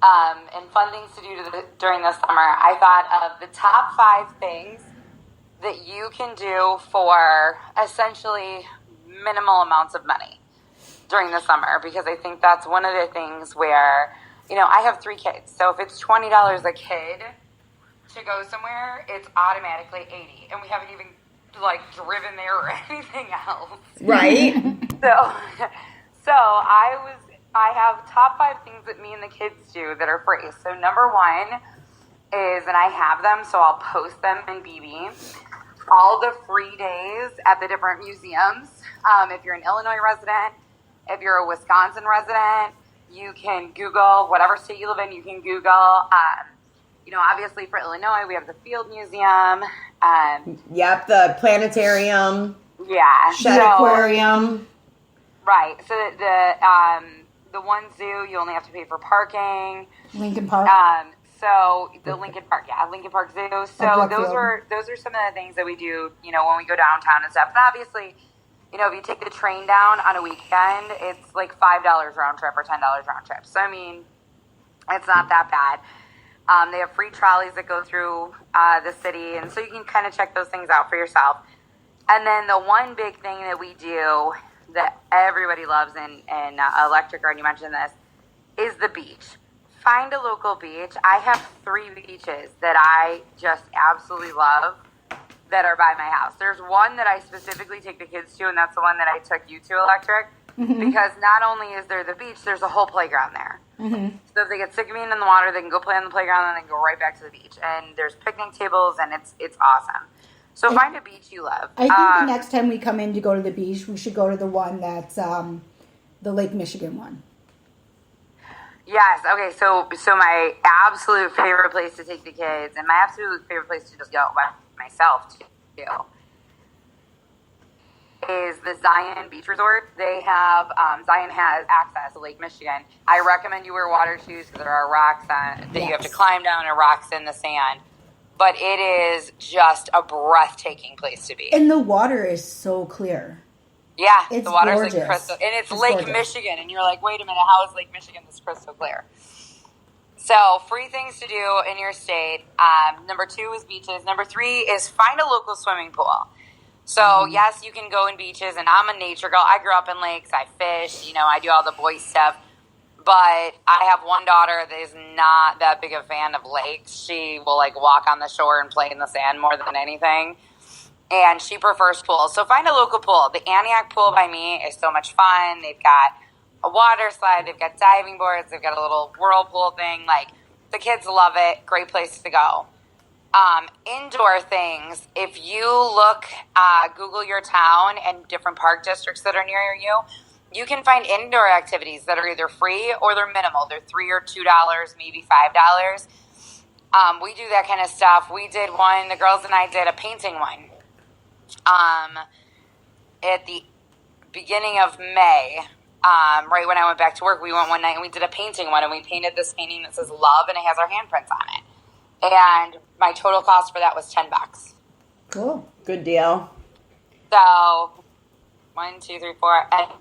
and fun things to do during the summer, I thought of the top 5 things that you can do for essentially minimal amounts of money during the summer, because I think that's one of the things where, I have 3 kids, so if it's $20 a kid to go somewhere, it's automatically $80, and we haven't even driven there or anything else. Right. So I was I have top 5 things that me and the kids do that are free. So number 1 is, and I have them, so I'll post them in BB, all the free days at the different museums. If you're an Illinois resident, if you're a Wisconsin resident, you can Google whatever state you live in. You can Google. Obviously for Illinois, we have the Field Museum. Yep, the planetarium. Yeah, Shed Aquarium. Right. So the one zoo, you only have to pay for parking. Lincoln Park. So the Lincoln Park Zoo. So those are some of the things that we do, when we go downtown and stuff. And obviously, if you take the train down on a weekend, it's like $5 round trip or $10 round trip. So I mean, it's not that bad. They have free trolleys that go through the city, and so you can kind of check those things out for yourself. And then the one big thing that we do that everybody loves in Electric Garden, you mentioned this, is the beach. Find a local beach. I have 3 beaches that I just absolutely love that are by my house. There's one that I specifically take the kids to, and that's the one that I took you to, Electric, because not only is there the beach, there's a whole playground there. So if they get sick of being in the water, they can go play on the playground and then go right back to the beach. And there's picnic tables, and it's awesome. So find a beach you love. I think the next time we come in to go to the beach, we should go to the one that's the Lake Michigan one. Yes. Okay. So my absolute favorite place to take the kids, and my absolute favorite place to just go by myself too, is the Zion Beach Resort. They have Zion has access to Lake Michigan. I recommend you wear water shoes because there are rocks that you have to climb down, and rocks in the sand. But it is just a breathtaking place to be. And the water is so clear. Yeah, it's the water's gorgeous. like crystal, and it's Lake gorgeous. Michigan, and you're like, wait a minute, how is Lake Michigan this crystal clear? So, free things to do in your state. Number 2 is beaches. Number 3 is find a local swimming pool. So, yes, you can go in beaches, and I'm a nature girl. I grew up in lakes. I fish. I do all the boy stuff. But I have one daughter that is not that big a fan of lakes. She will, walk on the shore and play in the sand more than anything. And she prefers pools. So find a local pool. The Antioch pool by me is so much fun. They've got a water slide. They've got diving boards. They've got a little whirlpool thing. The kids love it. Great place to go. Indoor things. If you look, Google your town and different park districts that are near you, you can find indoor activities that are either free or they're minimal. They're $3 or $2, maybe $5. We do that kind of stuff. We did one, the girls and I did a painting one. At the beginning of May, right when I went back to work, we went one night and we did a painting one, and we painted this painting that says love, and it has our handprints on it. And my total cost for that was $10. Cool. Good deal. So 1, 2, 3, 4, and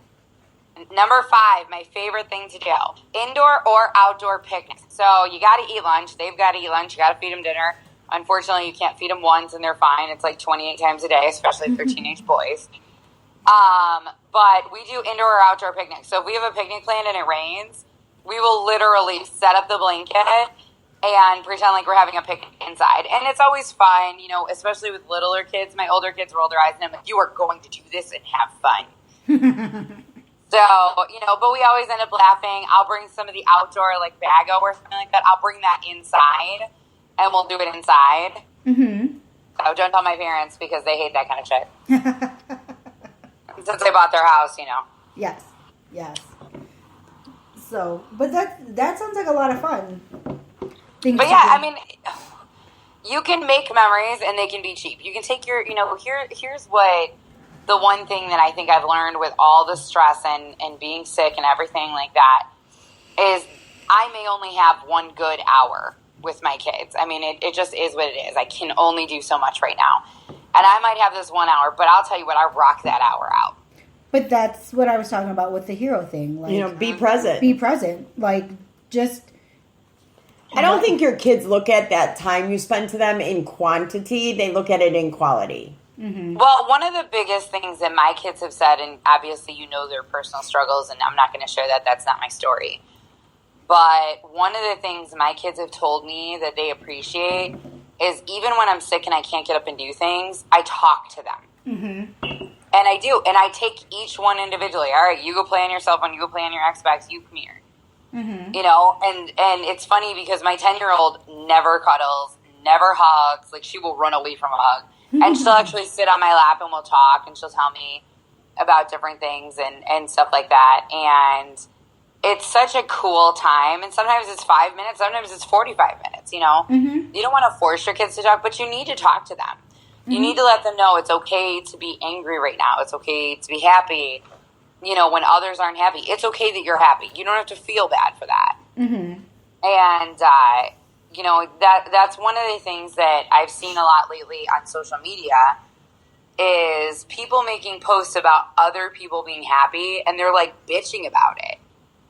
number 5, my favorite thing to do, indoor or outdoor picnics. So you got to eat lunch. They've got to eat lunch. You got to feed them dinner. Unfortunately, you can't feed them once and they're fine. It's 28 times a day, especially if they're teenage boys. But we do indoor or outdoor picnics. So if we have a picnic planned and it rains, we will literally set up the blanket and pretend like we're having a picnic inside. And it's always fun, especially with littler kids. My older kids roll their eyes and I'm like, you are going to do this and have fun. So, but we always end up laughing. I'll bring some of the outdoor, Bago or something like that. I'll bring that inside, and we'll do it inside. So don't tell my parents because they hate that kind of shit. Since they bought their house, Yes. So, but that sounds like a lot of fun. But yeah, I mean, you can make memories, and they can be cheap. You can take your, here's what... The one thing that I think I've learned with all the stress and being sick and everything like that is I may only have one good hour with my kids. I mean, it just is what it is. I can only do so much right now. And I might have this 1 hour, but I'll tell you what, I rock that hour out. But that's what I was talking about with the hero thing. Be present. Be present. Just... I don't think your kids look at that time you spend to them in quantity. They look at it in quality. Well, one of the biggest things that my kids have said, and obviously their personal struggles, and I'm not going to share that. That's not my story. But one of the things my kids have told me that they appreciate is even when I'm sick and I can't get up and do things, I talk to them. And I do. And I take each one individually. All right, you go play on your cell phone. You go play on your Xbox. You come here. Mm-hmm. You know, and it's funny because my 10-year-old never cuddles, never hugs. Like, she will run away from a hug. And she'll actually sit on my lap and we'll talk, and she'll tell me about different things and stuff like that. And it's such a cool time. And sometimes it's 5 minutes, sometimes it's 45 minutes, you know. Mm-hmm. You don't want to force your kids to talk, but you need to talk to them. You need to let them know it's okay to be angry right now. It's okay to be happy. You know, when others aren't happy, it's okay that you're happy. You don't have to feel bad for that. Mm-hmm. And, you know, that's one of the things that I've seen a lot lately on social media is people making posts about other people being happy, and they're, like, bitching about it.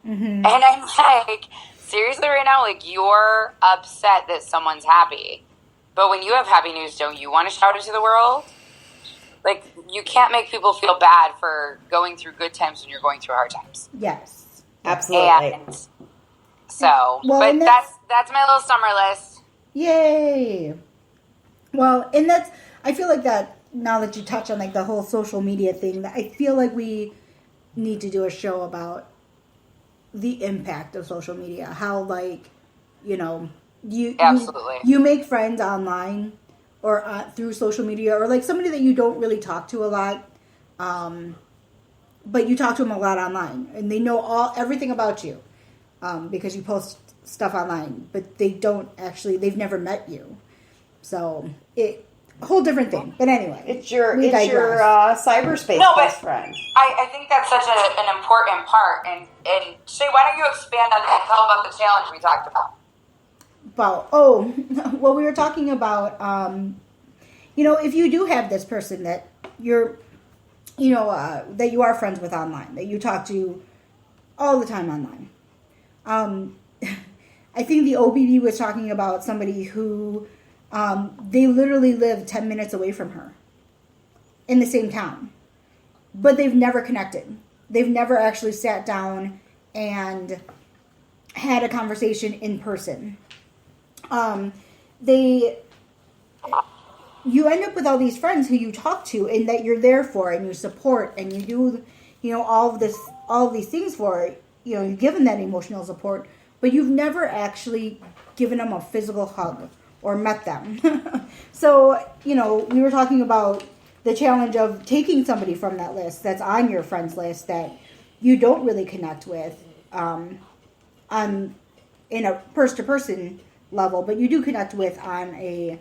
Mm-hmm. And I'm like, seriously right now, like, you're upset that someone's happy. But when you have happy news, don't you want to shout it to the world? Like, you can't make people feel bad for going through good times when you're going through hard times. Yes. Absolutely. And so, Well, but and that's my little summer list. Yay. Well, and I feel like that, now that you touch on, like, the whole social media thing, that I feel like we need to do a show about the impact of social media. How, like, you know, Absolutely. you make friends online or through social media, or like somebody that you don't really talk to a lot, but you talk to them a lot online, and they know everything about you because you post stuff online, but they've never met you. So a whole different thing. But anyway, It's your we digress. cyberspace No, but best friend. I think that's such an important part. And Shay, why don't you expand on that and tell about the challenge we talked about? Well, we were talking about, you know, if you do have this person that you're, you know, that you are friends with online, that you talk to all the time online. I think the OBB was talking about somebody who, they literally live 10 minutes away from her in the same town, but they've never connected. They've never actually sat down and had a conversation in person. You end up with all these friends who you talk to and that you're there for and you support and you do, you know, all of these things for, you know, you give them that emotional support, but you've never actually given them a physical hug or met them. So, you know, we were talking about the challenge of taking somebody from that list that's on your friends list that you don't really connect with, in a person-to-person level, but you do connect with on a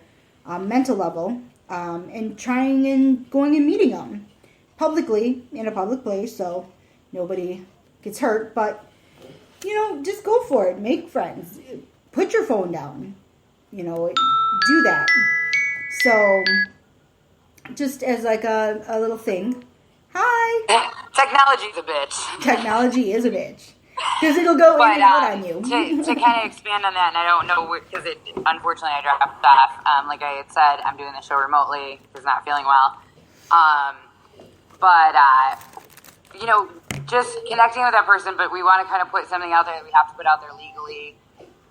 mental level, and trying and going and meeting them publicly in a public place so nobody gets hurt. But, you know, just go for it. Make friends. Put your phone down. You know, do that. So, just as like a little thing. Hi! Technology's a bitch. Technology is a bitch. Because it'll go in and out on you. To kind of expand on that, and I don't know, because unfortunately I dropped off. Like I had said, I'm doing the show remotely because not feeling well. But you know, just connecting with that person, but we want to kind of put something out there that we have to put out there legally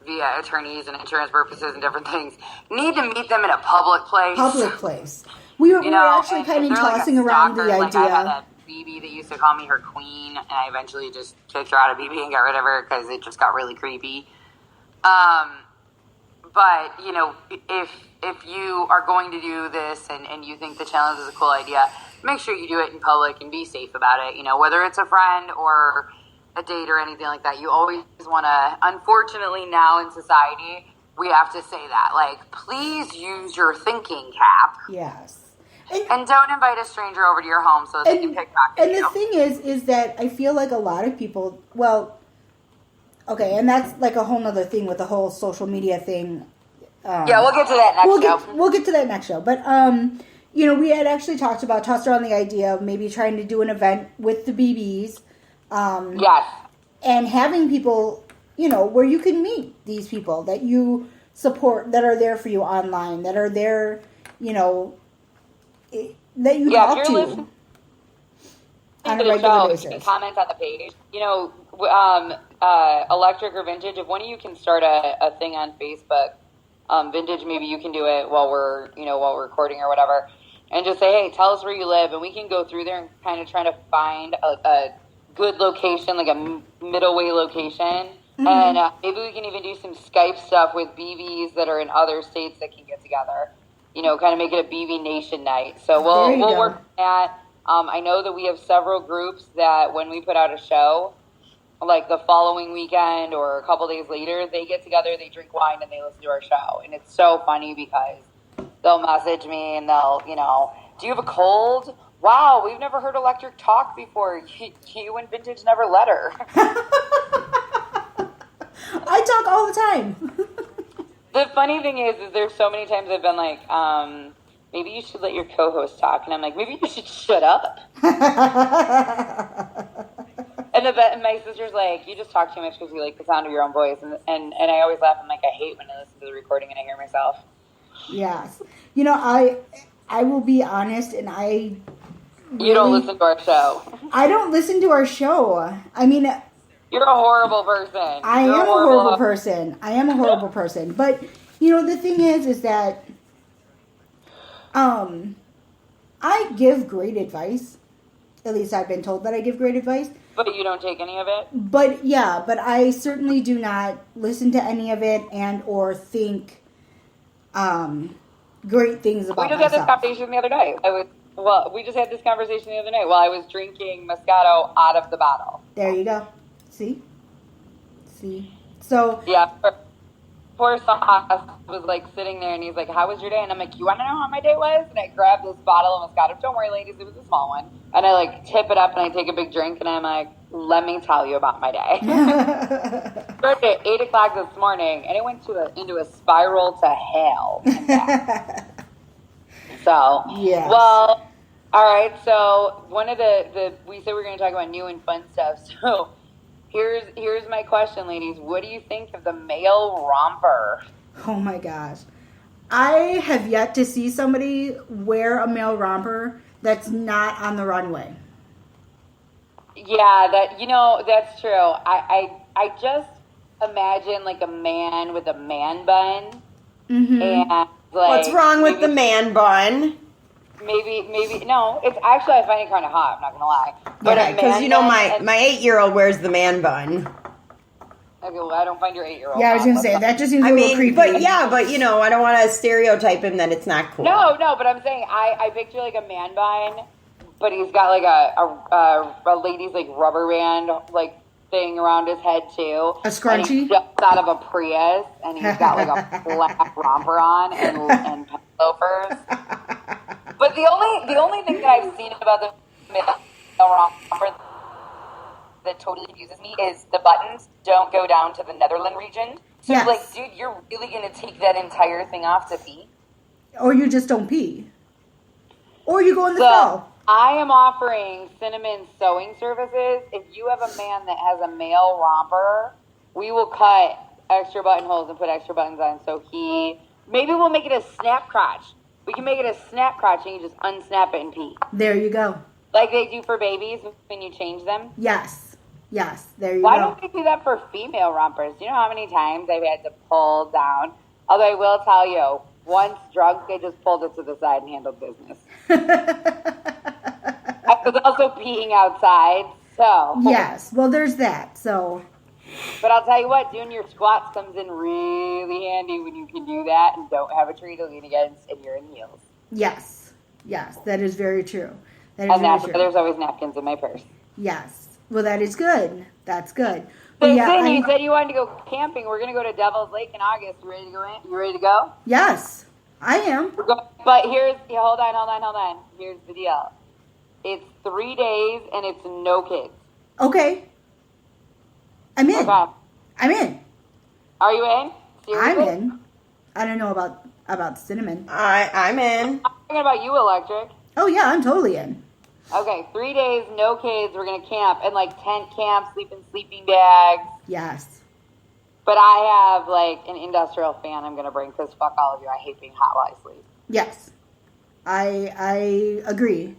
via attorneys and insurance purposes and different things. Need to meet them in a public place. Public place. We were actually kind of tossing around the Like, I had idea. a BB that used to call me her queen, and I eventually just kicked her out of BB and got rid of her because it just got really creepy. But, you know, if you are going to do this and you think the challenge is a cool idea, make sure you do it in public and be safe about it. You know, whether it's a friend or a date or anything like that, you always want to, unfortunately now in society, we have to say that. Like, please use your thinking cap. Yes. And don't invite a stranger over to your home so that they can pickpocket And you. the thing is that I feel like a lot of people, well, okay, and that's like a whole nother thing with the whole social media thing. Yeah, we'll get to that next show. We'll get to that next show. But, you know, we had actually tossed around the idea of maybe trying to do an event with the BBs. Yes. And having people, you know, where you can meet these people that you support, that are there for you online, that are there, you know, that you talk if to you're listening on to a the regular show, basis. you can comment on the page. You know, Electric or Vintage, if one of you can start a thing on Facebook, Vintage, maybe you can do it while we're recording or whatever. and just say, hey, tell us where you live, and we can go through there and kind of try to find a good location, like a middle way location. Mm-hmm. And maybe we can even do some Skype stuff with BVs that are in other states that can get together. You know, kind of make it a BV Nation night. So we'll work on that. I know that we have several groups that when we put out a show, like the following weekend or a couple days later, they get together, they drink wine, and they listen to our show. And it's so funny because they'll message me and they'll, you know, do you have a cold? Wow, we've never heard Electric talk before. You and Vintage never let her. I talk all the time. The funny thing is there's so many times I've been like, maybe you should let your co-host talk. And I'm like, maybe you should shut up. And my sister's like, you just talk too much because you like the sound of your own voice. And I always laugh. I'm like, I hate when I listen to the recording and I hear myself. Yes. You know, I will be honest, and I really, you don't listen to our show. I don't listen to our show. I mean, you're a horrible person. I am a horrible person. I am a horrible person. But, you know, the thing is that I give great advice. At least I've been told that I give great advice. But you don't take any of it? But, yeah, but I certainly do not listen to any of it and or think great things about myself. We just had this conversation the other day. We just had this conversation the other night while I was drinking Moscato out of the bottle. There you go. See? So... Yeah, poor Sauce was, like, sitting there, and he's like, how was your day? And I'm like, you want to know how my day was? And I grabbed this bottle of Moscato. Don't worry, ladies, it was a small one. And I, like, tip it up, and I take a big drink, and I'm like, let me tell you about my day. Started at 8 o'clock this morning, and it went into a spiral to hell. So, yes. Well, all right, so one of we said we were going to talk about new and fun stuff, so... Here's my question, ladies. What do you think of the male romper? Oh my gosh. I have yet to see somebody wear a male romper that's not on the runway. Yeah, that's true. I just imagine like a man with a man bun. Mm-hmm. And like, what's wrong with the man bun? Maybe no. It's actually, I find it kind of hot. I'm not gonna lie. But because you know my 8-year-old wears the man bun. Okay, well I don't find your 8-year-old. Yeah, I was gonna say that just seems a little creepy. But you know, I don't want to stereotype him that it's not cool. No, but I'm saying I picture like a man bun, but he's got like a lady's like rubber band like thing around his head too. A scrunchie? And he jumps out of a Prius, and he's got like a black romper on and loafers. But the only thing that I've seen about the male romper that totally confuses me is the buttons don't go down to the Netherland region. So yes. like, dude, you're really gonna take that entire thing off to pee? Or you just don't pee. Or you go in the stall. I am offering Cinnamon sewing services. If you have a man that has a male romper, we will cut extra buttonholes and put extra buttons on. So maybe we'll make it a snap crotch. We can make it a snap crotch and you just unsnap it and pee. There you go. Like they do for babies when you change them? Yes, there you Why go. don't they do that for female rompers? Do you know how many times I've had to pull down? Although I will tell you, once drunk, they just pulled it to the side and handled business. I was also peeing outside, so. Yes, well, there's that, so. But I'll tell you what, doing your squats comes in really handy when you can do that and don't have a tree to lean against and you're in heels. Yes, that is very true. There's always napkins in my purse. Yes. Well, that is good. That's good. So yeah, you said you wanted to go camping. We're going to go to Devil's Lake in August. You ready to go in? You ready to go? Yes, I am. But hold on. Here's the deal. It's 3 days and it's no kids. Okay. I'm in. Okay. I'm in. Are you in? Seriously? I'm in. I don't know about Cinnamon. I'm in. I'm talking about you, Electric. Oh, yeah, I'm totally in. Okay, 3 days, no kids. We're going to camp and like tent camp, sleep in sleeping bags. Yes. But I have like an industrial fan I'm going to bring because fuck all of you. I hate being hot while I sleep. Yes. I agree.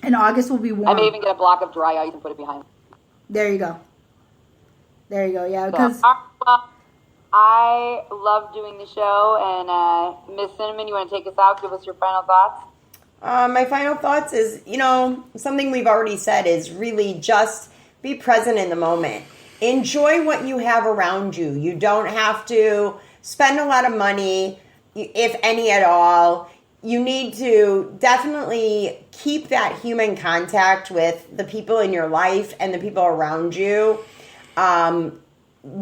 And August will be warm. I may even get a block of dry ice and put it behind. There you go. Yeah, because... I love doing the show, and Miss Cinnamon, you want to take us out? Give us your final thoughts. My final thoughts is, something we've already said is really just be present in the moment. Enjoy what you have around you. You don't have to spend a lot of money, if any at all. You need to definitely keep that human contact with the people in your life and the people around you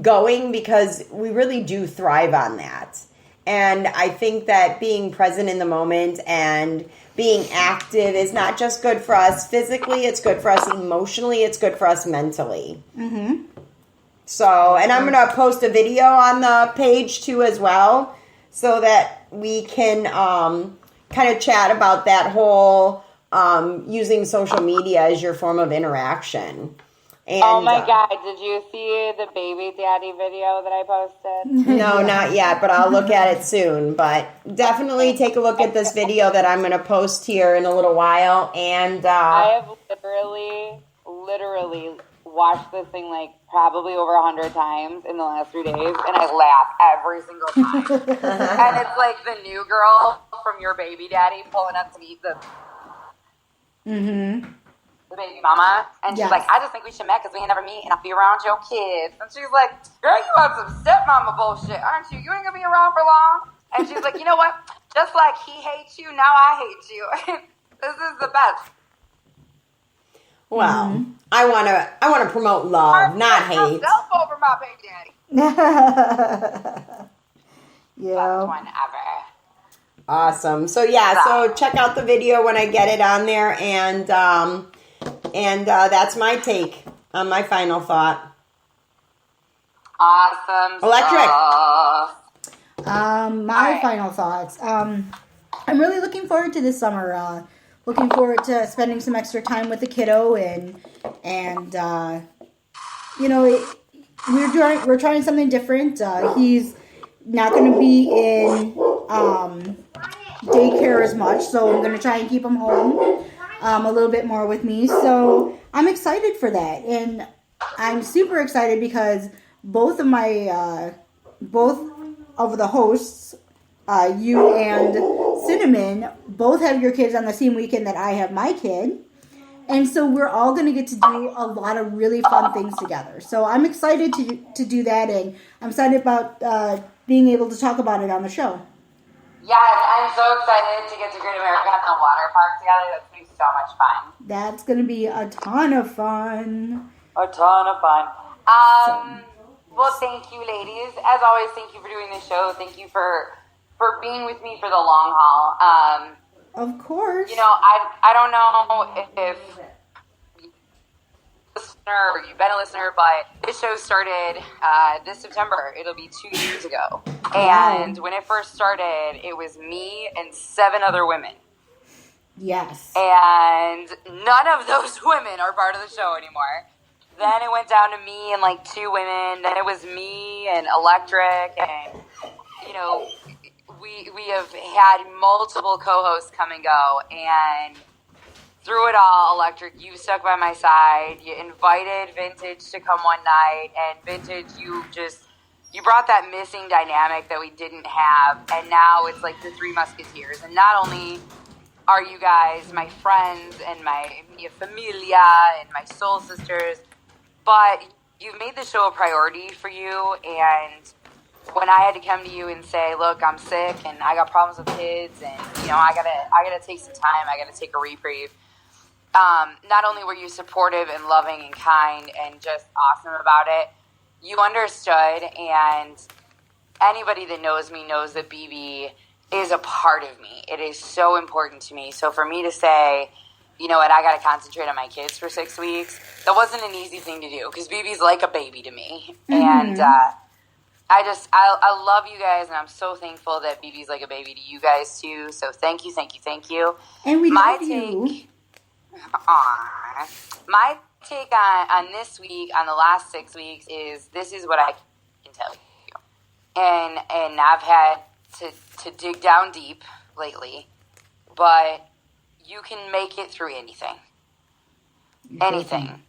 going, because we really do thrive on that. And I think that being present in the moment and being active is not just good for us physically, it's good for us emotionally, it's good for us mentally. Mm-hmm. So, and I'm going to post a video on the page too as well, so that we can kind of chat about that whole using social media as your form of interaction. And, oh my God, did you see the baby daddy video that I posted? No, not yet, but I'll look at it soon. But definitely take a look at this video that I'm going to post here in a little while. And I have literally watched this thing like probably over 100 times in the last 3 days, and I laugh every single time. And it's like the new girl from Your Baby Daddy pulling up to meet the baby mama, and she's like, I just think we should meet because we ain't never meet, and I'll be around your kids. And she's like, girl, you on some stepmama bullshit, aren't you? You ain't gonna be around for long. And she's like, you know what? Just like he hates you, now I hate you. This is the best. Well, I want to promote love, not hate. Myself over my baby daddy. Yeah. Best one ever. Awesome. So so check out the video when I get it on there, and that's my take on my final thought. Awesome. Electric. My final thoughts. I'm really looking forward to this summer. Looking forward to spending some extra time with the kiddo, and we're trying something different. He's not going to be in daycare as much, so I'm going to try and keep him home a little bit more with me. So I'm excited for that, and I'm super excited because both of the hosts, you and Cinnamon, both have your kids on the same weekend that I have my kid. And so we're all going to get to do a lot of really fun things together. So I'm excited to do that, and I'm excited about being able to talk about it on the show. Yes, I'm so excited to get to Great America at the water park together. That's going to be so much fun. That's going to be a ton of fun. A ton of fun. Well, thank you, ladies. As always, thank you for doing this show. Thank you for being with me for the long haul. Of course. I don't know if listener or you've been a listener, but this show started this September. It'll be 2 years ago. And when it first started, it was me and 7 other women. Yes. And none of those women are part of the show anymore. Then it went down to me and like 2 women. Then it was me and Electric, and we have had multiple co-hosts come and go, and through it all, Electric, you stuck by my side. You invited Vintage to come one night, and Vintage, you brought that missing dynamic that we didn't have, and now it's like the 3 Musketeers. And not only are you guys my friends and my mia familia and my soul sisters, but you've made the show a priority for you. And when I had to come to you and say, look, I'm sick and I got problems with kids, and I gotta take some time, I gotta take a reprieve. Not only were you supportive and loving and kind and just awesome about it, you understood, and anybody that knows me knows that BB is a part of me. It is so important to me. So for me to say, you know what, I got to concentrate on my kids for 6 weeks, that wasn't an easy thing to do, because BB's like a baby to me. Mm-hmm. And I love you guys, and I'm so thankful that BB's like a baby to you guys too. So thank you. And we love you. My take on this week, on the last 6 weeks, is this is what I can tell you. And I've had to dig down deep lately, but you can make it through anything. Anything.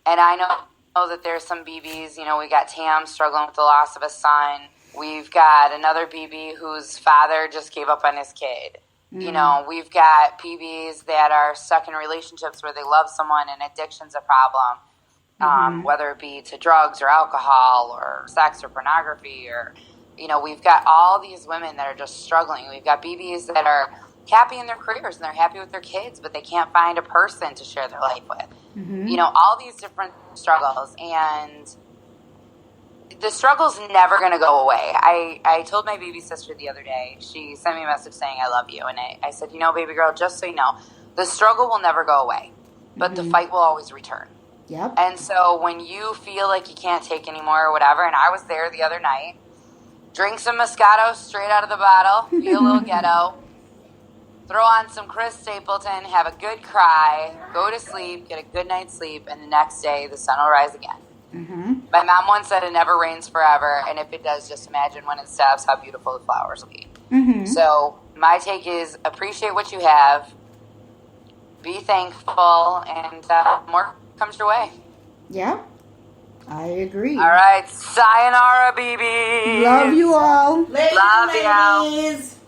And I know that there's some BBs, we got Tam struggling with the loss of a son. We've got another BB whose father just gave up on his kid. You know, we've got PBs that are stuck in relationships where they love someone and addiction's a problem, whether it be to drugs or alcohol or sex or pornography or, you know, we've got all these women that are just struggling. We've got BBs that are happy in their careers and they're happy with their kids, but they can't find a person to share their life with. You know, all these different struggles, and the struggle's never going to go away. I told my baby sister the other day, she sent me a message saying, I love you. And I said, you know, baby girl, just so you know, the struggle will never go away, but the fight will always return. Yep. And so when you feel like you can't take anymore or whatever, and I was there the other night, drink some Moscato straight out of the bottle, be a little ghetto, throw on some Chris Stapleton, have a good cry, go to sleep, get a good night's sleep, and the next day the sun will rise again. My mom once said it never rains forever, and if it does, just imagine when it stops how beautiful the flowers will be. So my take is appreciate what you have, be thankful, and more comes your way. Yeah, I agree. All right, sayonara, BB. Love you all. Ladies Love and ya. ladies.